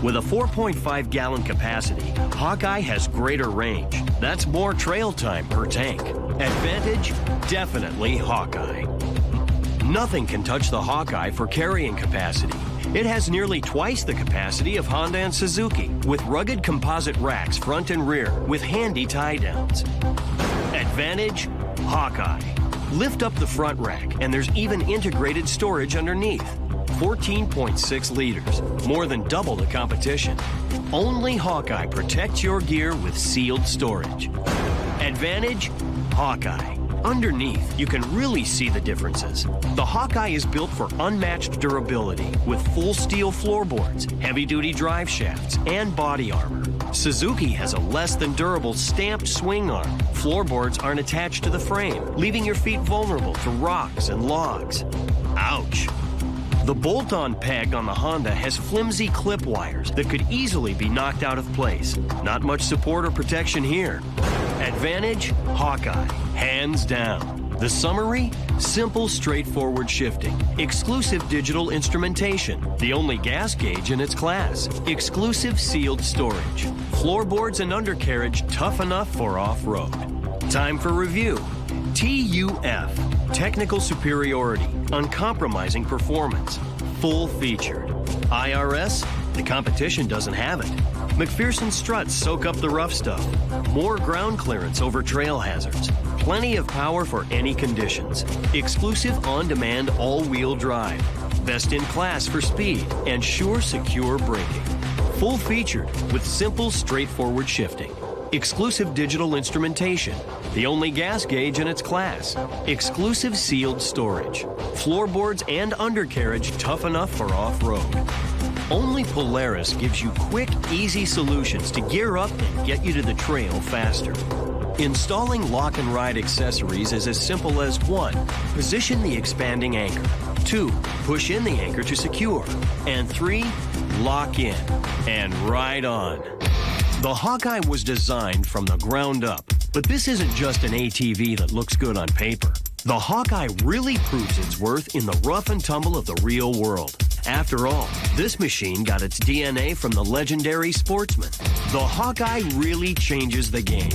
C: With a 4.5 gallon capacity, Hawkeye has greater range. That's more trail time per tank. Advantage? Definitely Hawkeye. Nothing can touch the Hawkeye for carrying capacity. It has nearly twice the capacity of Honda and Suzuki, with rugged composite racks front and rear with handy tie-downs. Advantage? Hawkeye. Lift up the front rack, and there's even integrated storage underneath. 14.6 liters, more than double the competition. Only Hawkeye protects your gear with sealed storage. Advantage? Hawkeye. Underneath, you can really see the differences. The Hawkeye is built for unmatched durability with full steel floorboards, heavy-duty drive shafts, and body armor. Suzuki has a less than durable stamped swing arm. Floorboards aren't attached to the frame, leaving your feet vulnerable to rocks and logs. Ouch. The bolt-on peg on the Honda has flimsy clip wires that could easily be knocked out of place. Not much support or protection here. Advantage? Hawkeye. Hands down. The summary? Simple, straightforward shifting. Exclusive digital instrumentation. The only gas gauge in its class. Exclusive sealed storage. Floorboards and undercarriage tough enough for off-road. Time for review. TUF. Technical superiority, uncompromising performance, full featured. IRS, the competition doesn't have it. McPherson struts soak up the rough stuff. More ground clearance over trail hazards. Plenty of power for any conditions. Exclusive on-demand all-wheel drive. Best in class for speed and sure, secure braking. Full featured with simple, straightforward shifting. Exclusive digital instrumentation. The only gas gauge in its class. Exclusive sealed storage. Floorboards and undercarriage tough enough for off-road. Only Polaris gives you quick, easy solutions to gear up and get you to the trail faster. Installing lock and ride accessories is as simple as 1. Position the expanding anchor. 2. Push in the anchor to secure. And 3. Lock in. And ride on. The Hawkeye was designed from the ground up, but this isn't just an ATV that looks good on paper. The Hawkeye really proves its worth in the rough and tumble of the real world. After all, this machine got its DNA from the legendary Sportsman. The Hawkeye really changes the game.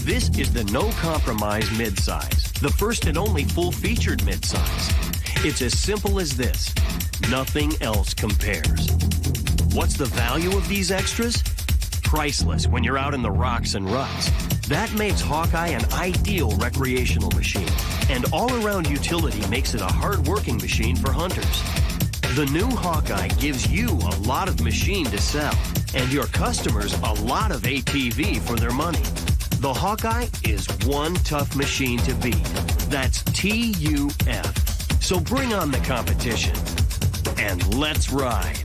C: This is the no-compromise midsize, the first and only full-featured midsize. It's as simple as this. Nothing else compares. What's the value of these extras? Priceless when you're out in the rocks and ruts. That makes Hawkeye an ideal recreational machine, and all-around utility makes it a hard-working machine for hunters. The new Hawkeye gives you a lot of machine to sell, and your customers a lot of ATV for their money. The Hawkeye is one tough machine to beat. That's TUF. So bring on the competition, and let's ride.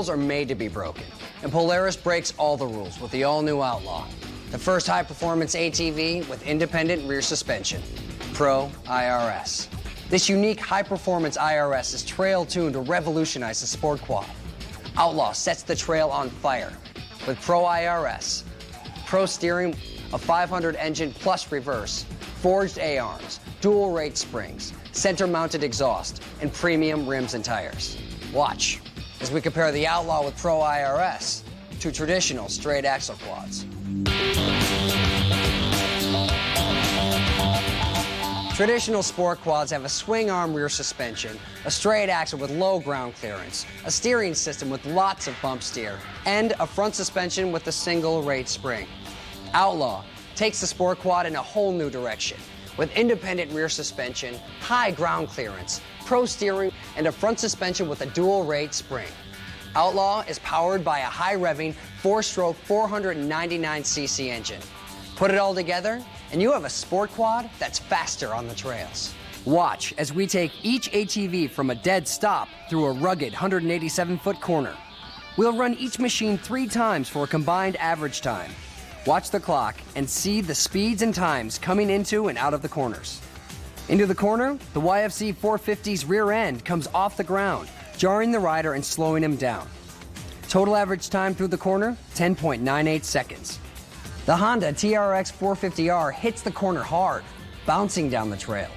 E: rules are made to be broken, and Polaris breaks all the rules with the all-new Outlaw, the first high-performance ATV with independent rear suspension, Pro IRS. This unique high-performance IRS is trail-tuned to revolutionize the sport quad. Outlaw sets the trail on fire with Pro IRS, Pro steering, a 500 engine plus reverse, forged A-arms, dual rate springs, center-mounted exhaust, and premium rims and tires. Watch as we compare the Outlaw with Pro IRS to traditional straight axle quads. Traditional sport quads have a swing arm rear suspension, a straight axle with low ground clearance, a steering system with lots of bump steer, and a front suspension with a single rate spring. Outlaw takes the sport quad in a whole new direction with independent rear suspension, high ground clearance, pro steering, and a front suspension with a dual rate spring. Outlaw is powered by a high-revving 4-stroke 499cc engine. Put it all together, and you have a sport quad that's faster on the trails. Watch as we take each ATV from a dead stop through a rugged 187-foot corner. We'll run each machine 3 times for a combined average time. Watch the clock and see the speeds and times coming into and out of the corners. Into the corner, the YFC 450's rear end comes off the ground, jarring the rider and slowing him down. Total average time through the corner, 10.98 seconds. The Honda TRX 450R hits the corner hard, bouncing down the trail.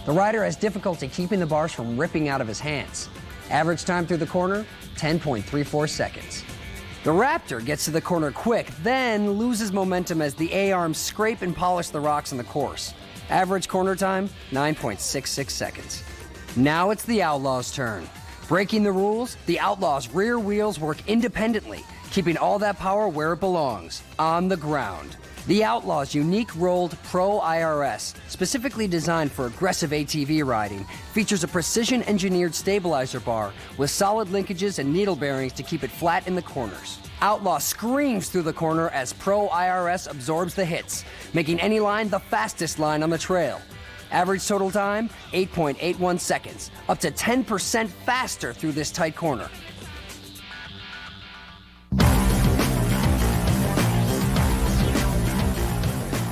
E: The rider has difficulty keeping the bars from ripping out of his hands. Average time through the corner, 10.34 seconds. The Raptor gets to the corner quick, then loses momentum as the A-arms scrape and polish the rocks on the course. Average corner time, 9.66 seconds. Now it's the Outlaw's turn. Breaking the rules, the Outlaw's rear wheels work independently, keeping all that power where it belongs, on the ground. The Outlaw's unique rolled Pro IRS, specifically designed for aggressive ATV riding, features a precision-engineered stabilizer bar with solid linkages and needle bearings to keep it flat in the corners. Outlaw screams through the corner as Pro IRS absorbs the hits, making any line the fastest line on the trail. Average total time, 8.81 seconds, up to 10% faster through this tight corner.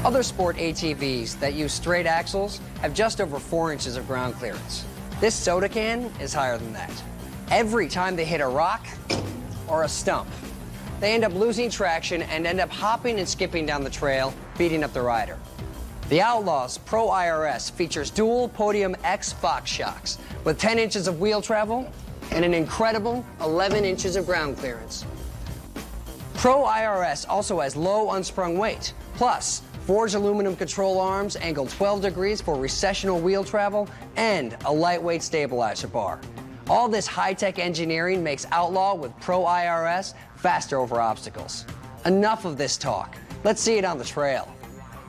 E: Other sport ATVs that use straight axles have just over 4 inches of ground clearance. This soda can is higher than that. Every time they hit a rock or a stump, they end up losing traction and end up hopping and skipping down the trail, beating up the rider. The Outlaw's Pro IRS features dual Podium X Fox shocks with 10 inches of wheel travel and an incredible 11 inches of ground clearance. Pro IRS also has low unsprung weight, plus forged aluminum control arms angled 12 degrees for recessional wheel travel and a lightweight stabilizer bar. All this high-tech engineering makes Outlaw with Pro IRS faster over obstacles. Enough of this talk. Let's see it on the trail.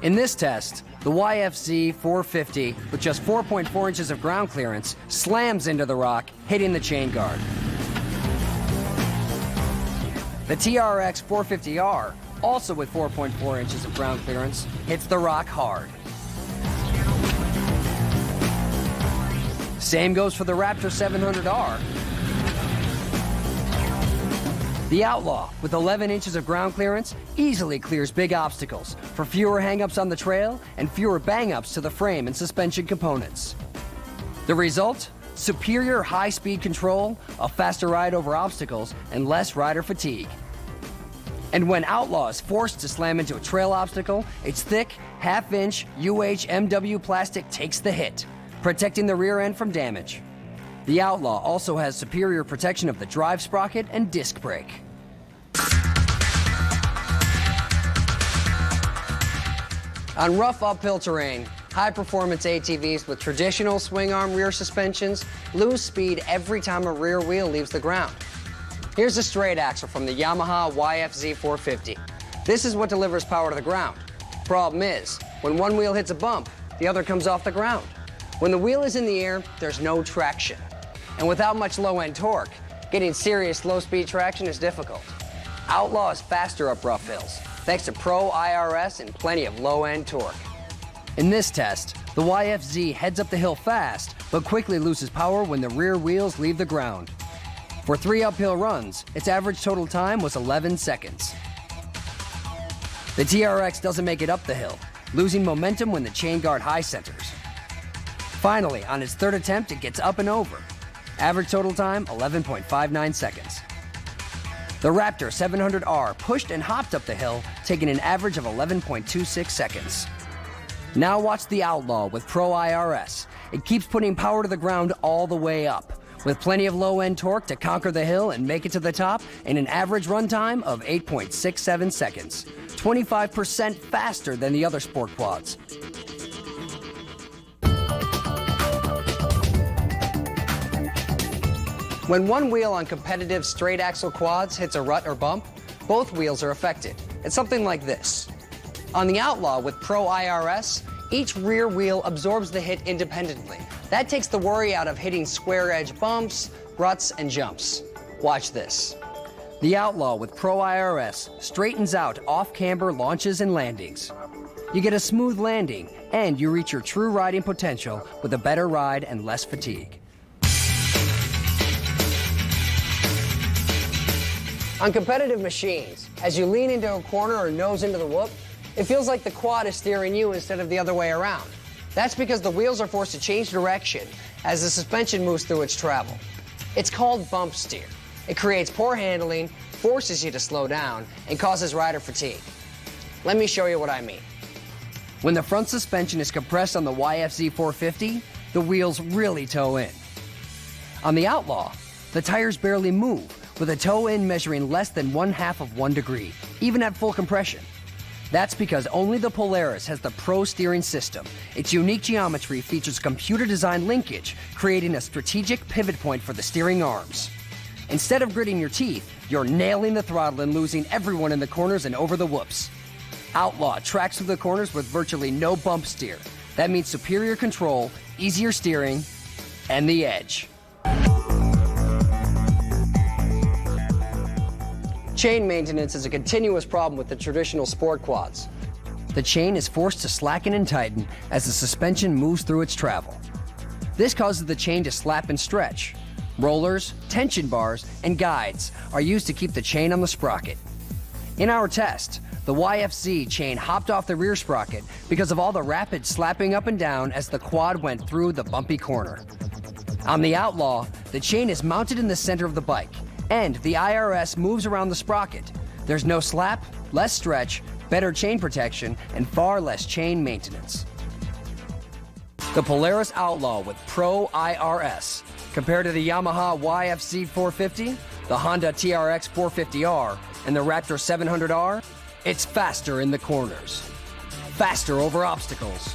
E: In this test, the YFC 450, with just 4.4 inches of ground clearance, slams into the rock, hitting the chain guard. The TRX 450R, also with 4.4 inches of ground clearance, hits the rock hard. Same goes for the Raptor 700R. The Outlaw, with 11 inches of ground clearance, easily clears big obstacles for fewer hang-ups on the trail and fewer bang-ups to the frame and suspension components. The result? Superior high-speed control, a faster ride over obstacles, and less rider fatigue. And when Outlaw is forced to slam into a trail obstacle, its thick, half-inch UHMW plastic takes the hit, protecting the rear end from damage. The Outlaw also has superior protection of the drive sprocket and disc brake. On rough uphill terrain, high-performance ATVs with traditional swing-arm rear suspensions lose speed every time a rear wheel leaves the ground. Here's a straight axle from the Yamaha YFZ 450. This is what delivers power to the ground. Problem is, when one wheel hits a bump, the other comes off the ground. When the wheel is in the air, there's no traction. And without much low-end torque, getting serious low-speed traction is difficult. Outlaw is faster up rough hills, thanks to Pro IRS and plenty of low-end torque. In this test, the YFZ heads up the hill fast, but quickly loses power when the rear wheels leave the ground. For 3 uphill runs, its average total time was 11 seconds. The TRX doesn't make it up the hill, losing momentum when the chain guard high centers. Finally, on its 3rd attempt, it gets up and over. Average total time, 11.59 seconds. The Raptor 700R pushed and hopped up the hill, taking an average of 11.26 seconds. Now watch the Outlaw with Pro IRS. It keeps putting power to the ground all the way up, with plenty of low-end torque to conquer the hill and make it to the top in an average runtime of 8.67 seconds, 25% faster than the other sport quads. When one wheel on competitive straight axle quads hits a rut or bump, both wheels are affected. It's something like this. On the Outlaw with Pro IRS, each rear wheel absorbs the hit independently. That takes the worry out of hitting square edge bumps, ruts, and jumps. Watch this. The Outlaw with Pro IRS straightens out off-camber launches and landings. You get a smooth landing, and you reach your true riding potential with a better ride and less fatigue. On competitive machines, as you lean into a corner or nose into the whoop, it feels like the quad is steering you instead of the other way around. That's because the wheels are forced to change direction as the suspension moves through its travel. It's called bump steer. It creates poor handling, forces you to slow down, and causes rider fatigue. Let me show you what I mean. When the front suspension is compressed on the YFZ 450, the wheels really toe in. On the Outlaw, the tires barely move, with a toe-in measuring less than 1/2 of 1 degree, even at full compression. That's because only the Polaris has the Pro steering system. Its unique geometry features computer-designed linkage, creating a strategic pivot point for the steering arms. Instead of gritting your teeth, you're nailing the throttle and losing everyone in the corners and over the whoops. Outlaw tracks through the corners with virtually no bump steer. That means superior control, easier steering, and the edge. Chain maintenance is a continuous problem with the traditional sport quads. The chain is forced to slacken and tighten as the suspension moves through its travel. This causes the chain to slap and stretch. Rollers, tension bars, and guides are used to keep the chain on the sprocket. In our test, the YFZ chain hopped off the rear sprocket because of all the rapid slapping up and down as the quad went through the bumpy corner. On the Outlaw, the chain is mounted in the center of the bike, and the IRS moves around the sprocket. There's no slap, less stretch, better chain protection, and far less chain maintenance. The Polaris Outlaw with Pro IRS. Compared to the Yamaha YFZ 450, the Honda TRX 450R, and the Raptor 700R, it's faster in the corners. Faster over obstacles.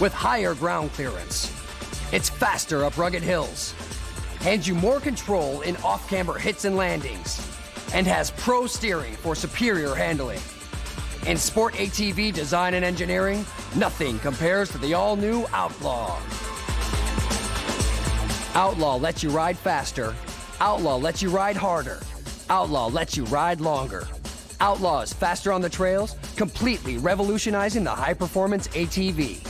E: With higher ground clearance. It's faster up rugged hills. Hands you more control in off-camber hits and landings, and has pro steering for superior handling. In sport ATV design and engineering, nothing compares to the all-new Outlaw. Outlaw lets you ride faster. Outlaw lets you ride harder. Outlaw lets you ride longer. Outlaw is faster on the trails, completely revolutionizing the high-performance ATV.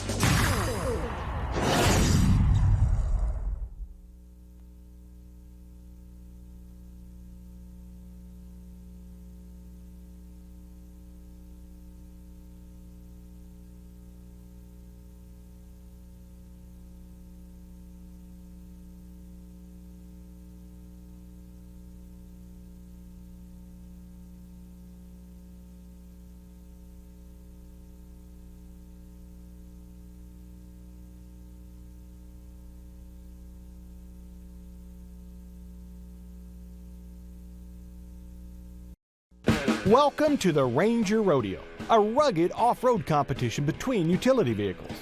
F: Welcome to the Ranger Rodeo, a rugged off-road competition between utility vehicles.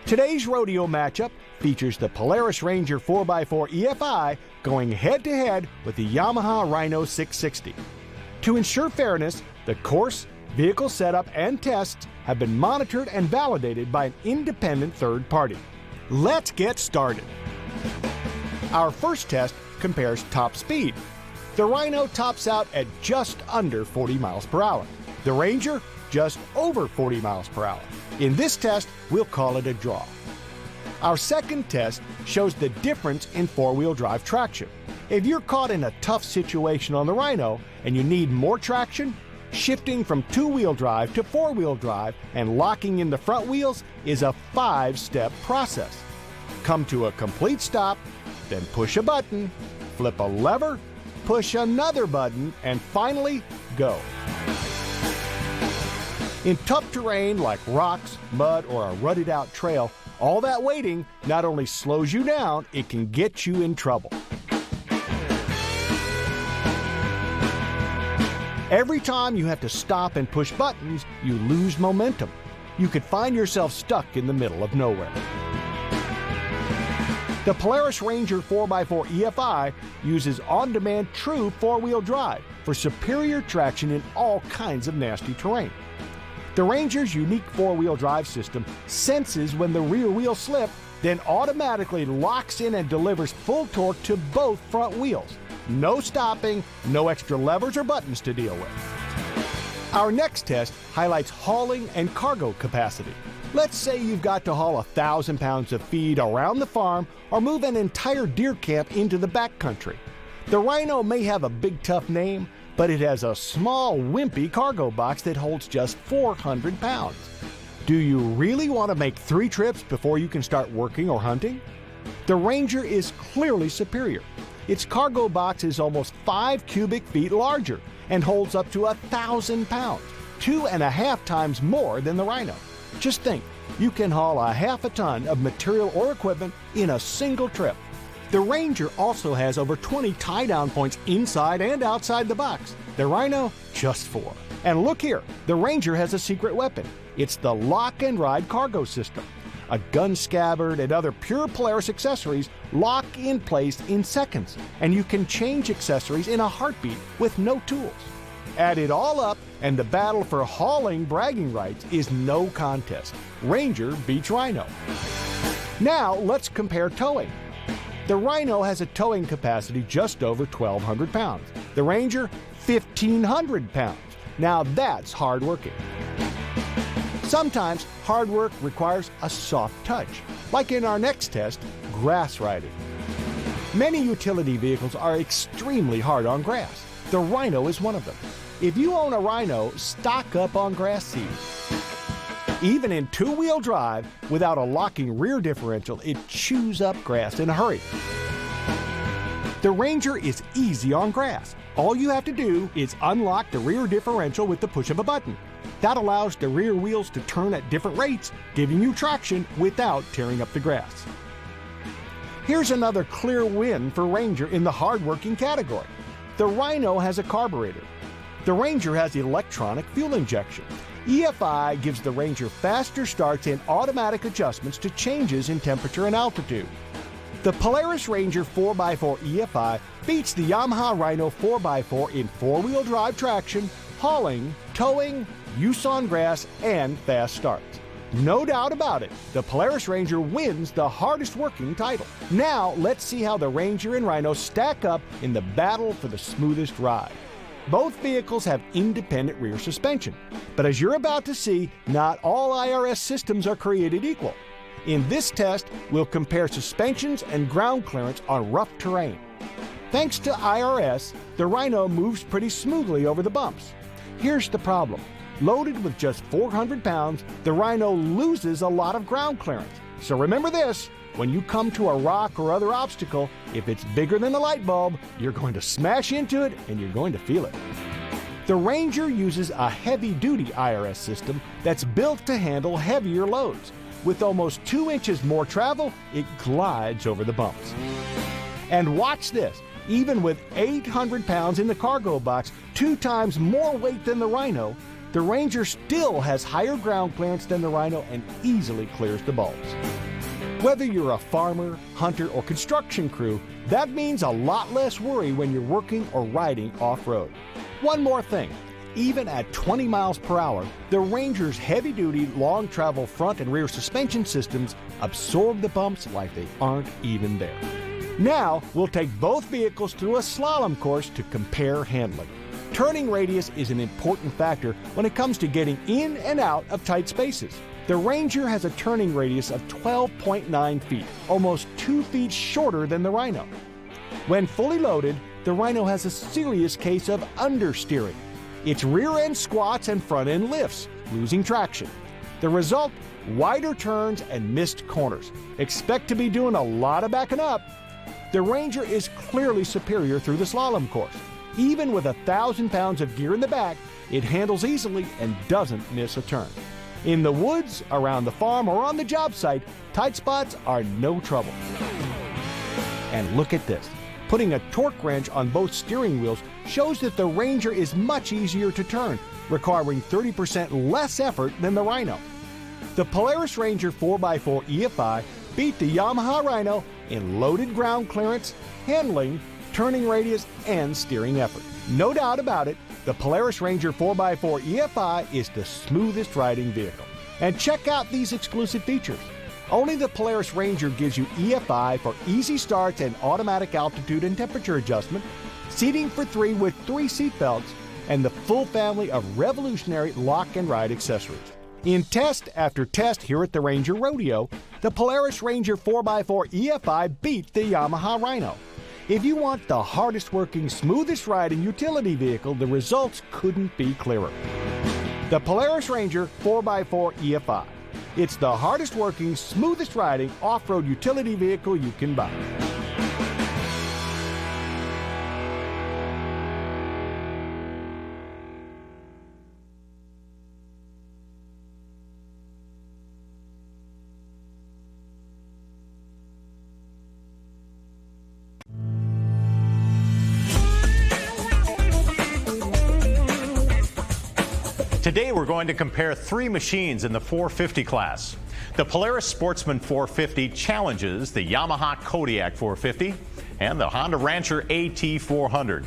F: Today's rodeo matchup features the Polaris Ranger 4x4 EFI going head-to-head with the Yamaha Rhino 660. To ensure fairness, the course, vehicle setup, and tests have been monitored and validated by an independent third party. Let's get started. Our first test compares top speed. The Rhino tops out at just under 40 miles per hour. The Ranger, just over 40 miles per hour. In this test, we'll call it a draw. Our second test shows the difference in four-wheel drive traction. If you're caught in a tough situation on the Rhino and you need more traction, shifting from two-wheel drive to four-wheel drive and locking in the front wheels is a 5-step process. Come to a complete stop, then push a button, flip a lever, push another button, and finally go. In tough terrain like rocks, mud, or a rutted-out trail, all that waiting not only slows you down, it can get you in trouble. Every time you have to stop and push buttons, you lose momentum. You could find yourself stuck in the middle of nowhere. The Polaris Ranger 4x4 EFI uses on-demand true four-wheel drive for superior traction in all kinds of nasty terrain. The Ranger's unique four-wheel drive system senses when the rear wheels slip, then automatically locks in and delivers full torque to both front wheels. No stopping, no extra levers or buttons to deal with. Our next test highlights hauling and cargo capacity. Let's say you've got to haul 1,000 pounds of feed around the farm or move an entire deer camp into the backcountry. The Rhino may have a big tough name, but it has a small wimpy cargo box that holds just 400 pounds. Do you really want to make 3 trips before you can start working or hunting? The Ranger is clearly superior. Its cargo box is almost 5 cubic feet larger and holds up to 1,000 pounds, 2.5 times more than the Rhino. Just think, you can haul a half a ton of material or equipment in a single trip. The Ranger also has over 20 tie-down points inside and outside the box. The Rhino, just 4. And look here, the Ranger has a secret weapon. It's the lock and ride cargo system. A gun scabbard and other pure Polaris accessories lock in place in seconds, and you can change accessories in a heartbeat with no tools. Add it all up, and the battle for hauling bragging rights is no contest. Ranger beats Rhino. Now let's compare towing. The Rhino has a towing capacity just over 1,200 pounds. The Ranger, 1,500 pounds. Now that's hard working. Sometimes hard work requires a soft touch, like in our next test, grass riding. Many utility vehicles are extremely hard on grass. The Rhino is one of them. If you own a Rhino, stock up on grass seed. Even in two-wheel drive, without a locking rear differential, it chews up grass in a hurry. The Ranger is easy on grass. All you have to do is unlock the rear differential with the push of a button. That allows the rear wheels to turn at different rates, giving you traction without tearing up the grass. Here's another clear win for Ranger in the hard-working category. The Rhino has a carburetor. The Ranger has electronic fuel injection. EFI gives the Ranger faster starts and automatic adjustments to changes in temperature and altitude. The Polaris Ranger 4x4 EFI beats the Yamaha Rhino 4x4 in four-wheel drive traction, hauling, towing, use on grass, and fast starts. No doubt about it, the Polaris Ranger wins the hardest working title. Now let's see how the Ranger and Rhino stack up in the battle for the smoothest ride. Both vehicles have independent rear suspension, but as you're about to see, not all IRS systems are created equal. In this test, we'll compare suspensions and ground clearance on rough terrain. Thanks to IRS, the Rhino moves pretty smoothly over the bumps. Here's the problem. Loaded with just 400 pounds, the Rhino loses a lot of ground clearance. So remember this, when you come to a rock or other obstacle, if it's bigger than a light bulb, you're going to smash into it and you're going to feel it. The Ranger uses a heavy-duty IRS system that's built to handle heavier loads. With almost 2 inches more travel, it glides over the bumps. And watch this. Even with 800 pounds in the cargo box, 2 times more weight than the Rhino, the Ranger still has higher ground clearance than the Rhino and easily clears the bulbs. Whether you're a farmer, hunter, or construction crew, that means a lot less worry when you're working or riding off-road. One more thing. Even at 20 miles per hour, the Ranger's heavy-duty, long-travel front and rear suspension systems absorb the bumps like they aren't even there. Now, we'll take both vehicles through a slalom course to compare handling. Turning radius is an important factor when it comes to getting in and out of tight spaces. The Ranger has a turning radius of 12.9 feet, almost 2 feet shorter than the Rhino. When fully loaded, the Rhino has a serious case of understeering. Its rear end squats and front end lifts, losing traction. The result, wider turns and missed corners. Expect to be doing a lot of backing up. The Ranger is clearly superior through the slalom course. Even with 1,000 pounds of gear in the back, it handles easily and doesn't miss a turn. In the woods, around the farm, or on the job site, tight spots are no trouble. And look at this. Putting a torque wrench on both steering wheels shows that the Ranger is much easier to turn, requiring 30% less effort than the Rhino. The Polaris Ranger 4x4 EFI beat the Yamaha Rhino in loaded ground clearance, handling, turning radius, and steering effort. No doubt about it, the Polaris Ranger 4x4 EFI is the smoothest riding vehicle. And check out these exclusive features. Only the Polaris Ranger gives you EFI for easy starts and automatic altitude and temperature adjustment, seating for 3 with 3 seat belts, and the full family of revolutionary lock and ride accessories. In test after test here at the Ranger Rodeo, the Polaris Ranger 4x4 EFI beat the Yamaha Rhino. If you want the hardest working, smoothest riding utility vehicle, the results couldn't be clearer. The Polaris Ranger 4x4 EFI. It's the hardest working, smoothest riding off-road utility vehicle you can buy.
A: Today we're going to compare 3 machines in the 450 class. The Polaris Sportsman 450 challenges the Yamaha Kodiak 450 and the Honda Rancher AT400.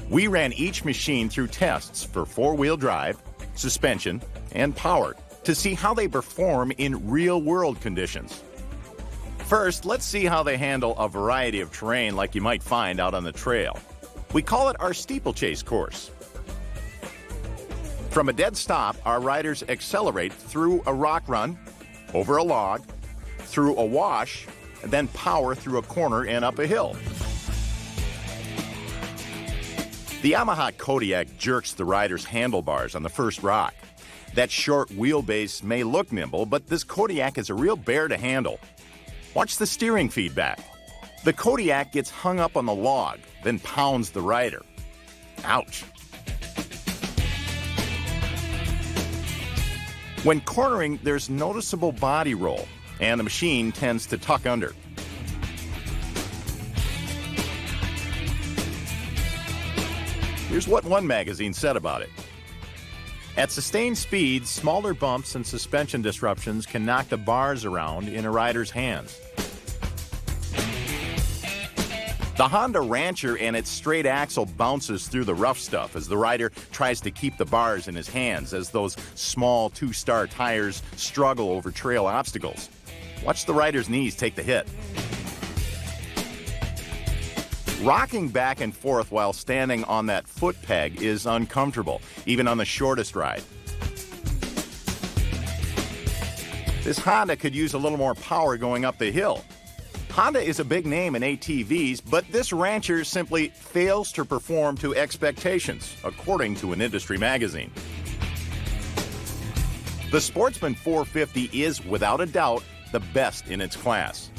B: We ran each machine through tests for 4-wheel drive, suspension, and power to see how they perform in real-world conditions. First, let's see how they handle a variety of terrain like you might find out on the trail. We call it our steeplechase course. From a dead stop, our riders accelerate through a rock run, over a log, through a wash, and then power through a corner and up a hill. The Yamaha Kodiak jerks the rider's handlebars on the first rock. That short wheelbase may look nimble, but this Kodiak is a real bear to handle. Watch the steering feedback. The Kodiak gets hung up on the log, then pounds the rider. Ouch. When cornering, there's noticeable body roll, and the machine tends to tuck under. Here's what one magazine said about it. At sustained speeds, smaller bumps and suspension disruptions can knock the bars around in a rider's hands. The Honda Rancher and its straight axle bounces through the rough stuff as the rider tries to keep the bars in his hands as those small 2-star tires struggle over trail obstacles. Watch the rider's knees take the hit. Rocking back and forth while standing on that foot peg is uncomfortable, even on the shortest ride. This Honda could use a little more power going up the hill. Honda is a big name in ATVs, but this Rancher simply fails to perform to expectations, according to an industry magazine. The Sportsman 450 is, without a doubt, the best in its class.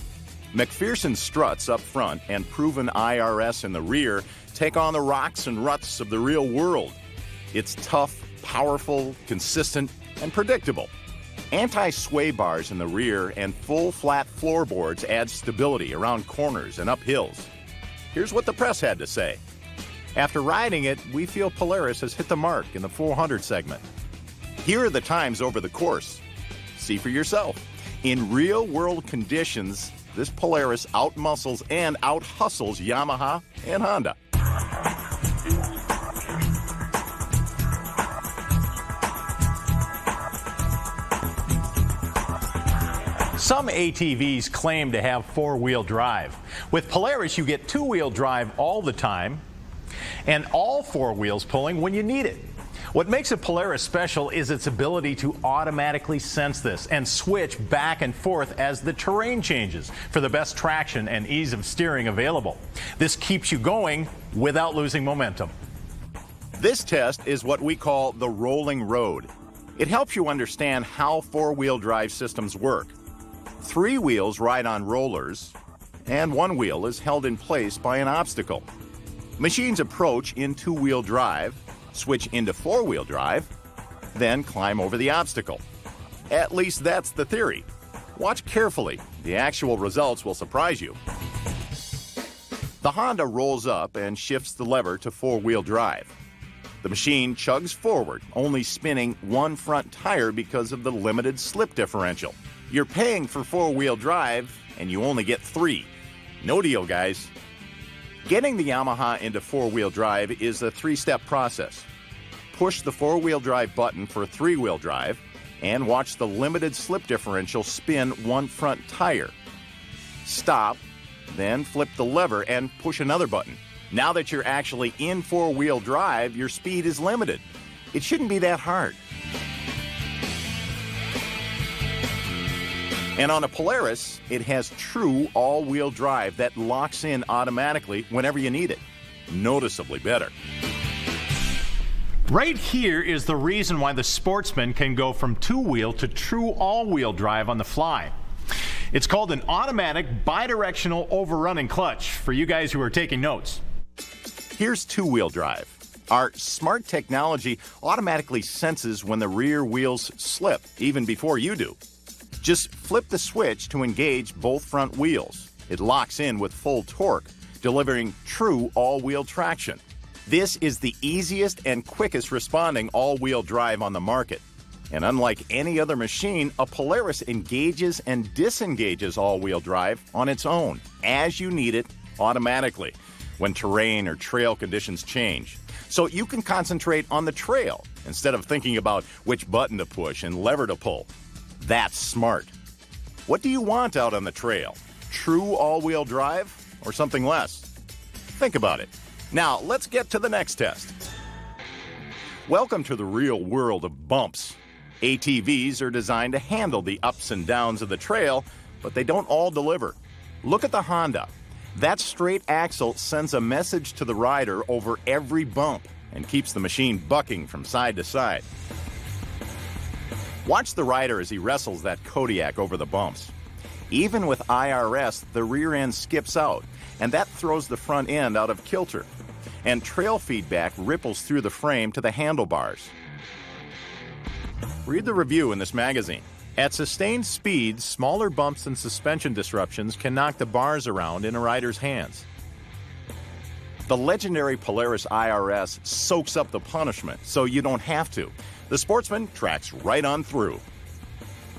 B: McPherson struts up front and proven IRS in the rear take on the rocks and ruts of the real world. It's tough, powerful, consistent, and predictable. Anti-sway bars in the rear and full flat floorboards add stability around corners and up hills. Here's what the press had to say. After riding it, we feel Polaris has hit the mark in the 400 segment. Here are the times over the course. See for yourself. In real-world conditions, this Polaris outmuscles and out-hustles Yamaha and Honda.
A: Some ATVs claim to have 4-wheel drive. With Polaris, you get 2-wheel drive all the time and all 4 wheels pulling when you need it. What makes a Polaris special is its ability to automatically sense this and switch back and forth as the terrain changes for the best traction and ease of steering available. This keeps you going without losing momentum.
B: This test is what we call the rolling road. It helps you understand how four-wheel drive systems work. 3 wheels ride on rollers, and 1 wheel is held in place by an obstacle. Machines approach in 2-wheel drive, switch into 4-wheel drive, then climb over the obstacle. At least that's the theory. Watch carefully. The actual results will surprise you. The Honda rolls up and shifts the lever to 4-wheel drive. The machine chugs forward, only spinning 1 front tire because of the limited slip differential. You're paying for 4-wheel drive, and you only get 3. No deal, guys. Getting the Yamaha into 4-wheel drive is a 3-step process. Push the 4-wheel drive button for 3-wheel drive and watch the limited slip differential spin 1 front tire. Stop, then flip the lever and push another button. Now that you're actually in 4-wheel drive, your speed is limited. It shouldn't be that hard. And on a Polaris, it has true all-wheel drive that locks in automatically whenever you need it. Noticeably better.
A: Right here is the reason why the Sportsman can go from 2-wheel to true all-wheel drive on the fly. It's called an automatic bidirectional overrunning clutch for you guys who are taking notes.
B: Here's 2-wheel drive. Our smart technology automatically senses when the rear wheels slip, even before you do. Just flip the switch to engage both front wheels. It locks in with full torque, delivering true all-wheel traction. This is the easiest and quickest responding all-wheel drive on the market. And unlike any other machine, a Polaris engages and disengages all-wheel drive on its own, as you need it, automatically, when terrain or trail conditions change. So you can concentrate on the trail instead of thinking about which button to push and lever to pull. That's smart. What do you want out on the trail? True all-wheel drive or something less? Think about it. Now, let's get to the next test. Welcome to the real world of bumps. ATVs are designed to handle the ups and downs of the trail, but they don't all deliver. Look at the Honda. That straight axle sends a message to the rider over every bump and keeps the machine bucking from side to side. Watch the rider as he wrestles that Kodiak over the bumps. Even with IRS, the rear end skips out, and that throws the front end out of kilter. And trail feedback ripples through the frame to the handlebars. Read the review in this magazine. At sustained speeds, smaller bumps and suspension disruptions can knock the bars around in a rider's hands. The legendary Polaris IRS soaks up the punishment, so you don't have to. The Sportsman tracks right on through.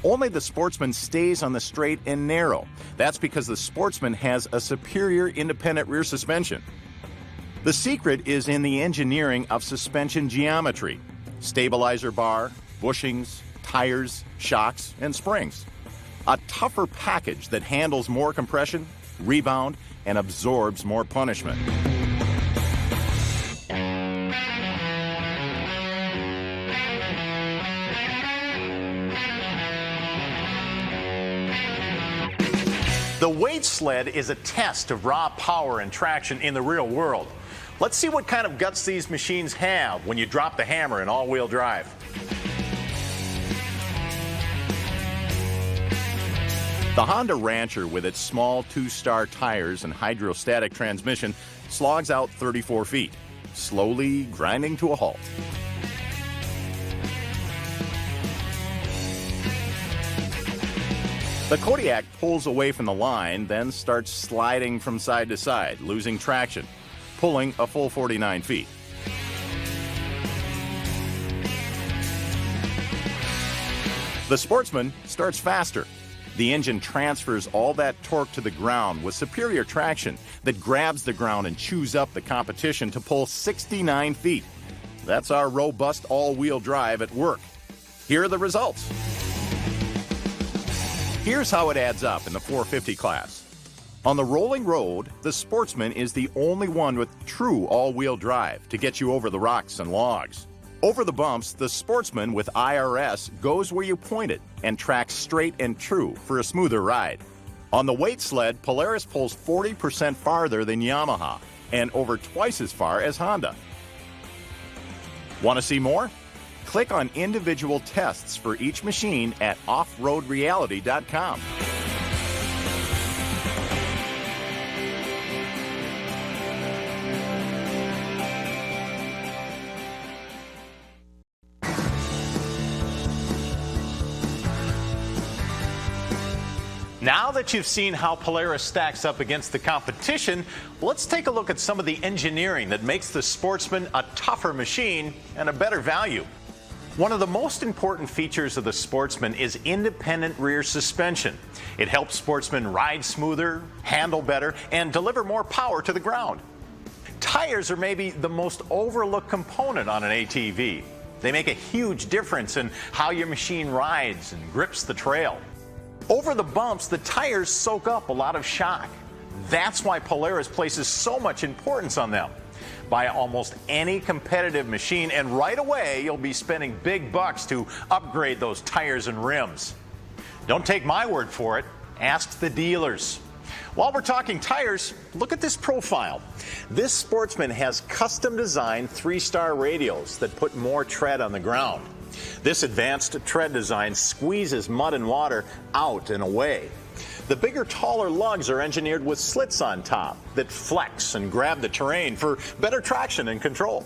B: Only the Sportsman stays on the straight and narrow. That's because the Sportsman has a superior independent rear suspension. The secret is in the engineering of suspension geometry: stabilizer bar, bushings, tires, shocks, and springs. A tougher package that handles more compression, rebound, and absorbs more punishment.
A: The weight sled is a test of raw power and traction in the real world. Let's see what kind of guts these machines have when you drop the hammer in all-wheel drive.
B: The Honda Rancher, with its small 2-star tires and hydrostatic transmission, slogs out 34 feet, slowly grinding to a halt. The Kodiak pulls away from the line, then starts sliding from side to side, losing traction, pulling a full 49 feet. The Sportsman starts faster. The engine transfers all that torque to the ground with superior traction that grabs the ground and chews up the competition to pull 69 feet. That's our robust all-wheel drive at work. Here are the results. Here's how it adds up in the 450 class. On the rolling road, the Sportsman is the only one with true all-wheel drive to get you over the rocks and logs. Over the bumps, the Sportsman with UpRes goes where you point it and tracks straight and true for a smoother ride. On the weight sled, Polaris pulls 40% farther than Yamaha and over twice as far as Honda. Want to see more? Click on individual tests for each machine at offroadreality.com.
A: Now that you've seen how Polaris stacks up against the competition, let's take a look at some of the engineering that makes the Sportsman a tougher machine and a better value. One of the most important features of the Sportsman is independent rear suspension. It helps sportsmen ride smoother, handle better, and deliver more power to the ground. Tires are maybe the most overlooked component on an ATV. They make a huge difference in how your machine rides and grips the trail. Over the bumps, the tires soak up a lot of shock. That's why Polaris places so much importance on them. Buy almost any competitive machine, and right away you'll be spending big bucks to upgrade those tires and rims. Don't take my word for it. Ask the dealers. While we're talking tires, look at this profile. This Sportsman has custom-designed 3-star radials that put more tread on the ground. This advanced tread design squeezes mud and water out and away. The bigger, taller lugs are engineered with slits on top that flex and grab the terrain for better traction and control.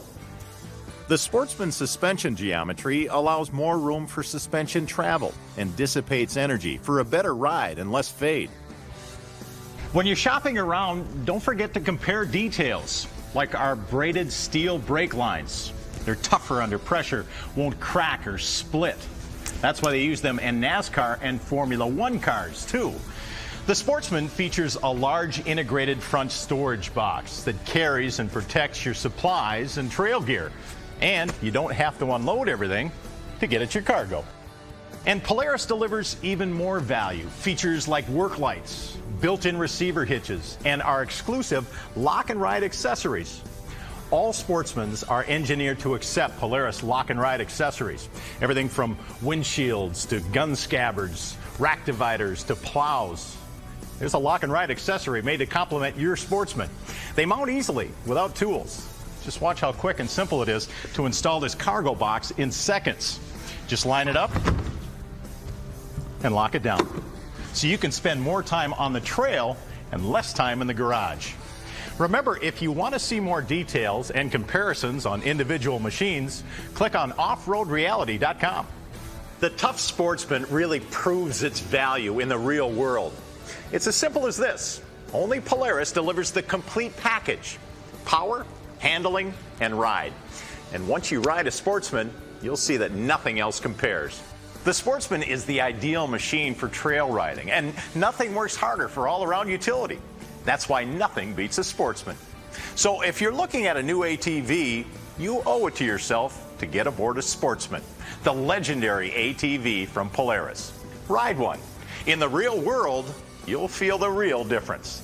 B: The Sportsman suspension geometry allows more room for suspension travel and dissipates energy for a better ride and less fade.
A: When you're shopping around, don't forget to compare details, like our braided steel brake lines. They're tougher under pressure, won't crack or split. That's why they use them in NASCAR and Formula One cars, too. The Sportsman features a large integrated front storage box that carries and protects your supplies and trail gear. And you don't have to unload everything to get at your cargo. And Polaris delivers even more value. Features like work lights, built-in receiver hitches, and our exclusive lock and ride accessories. All Sportsmans are engineered to accept Polaris lock and ride accessories. Everything from windshields to gun scabbards, rack dividers to plows. There's a lock and ride accessory made to complement your Sportsman. They mount easily without tools. Just watch how quick and simple it is to install this cargo box in seconds. Just line it up and lock it down. So you can spend more time on the trail and less time in the garage. Remember, if you want to see more details and comparisons on individual machines, click on offroadreality.com. The tough Sportsman really proves its value in the real world. It's as simple as this. Only Polaris delivers the complete package: power, handling, and ride. And once you ride a Sportsman, you'll see that nothing else compares. The Sportsman is the ideal machine for trail riding, and nothing works harder for all-around utility. That's why nothing beats a Sportsman. So if you're looking at a new ATV, you owe it to yourself to get aboard a Sportsman, the legendary ATV from Polaris. Ride one. In the real world, you'll feel the real difference.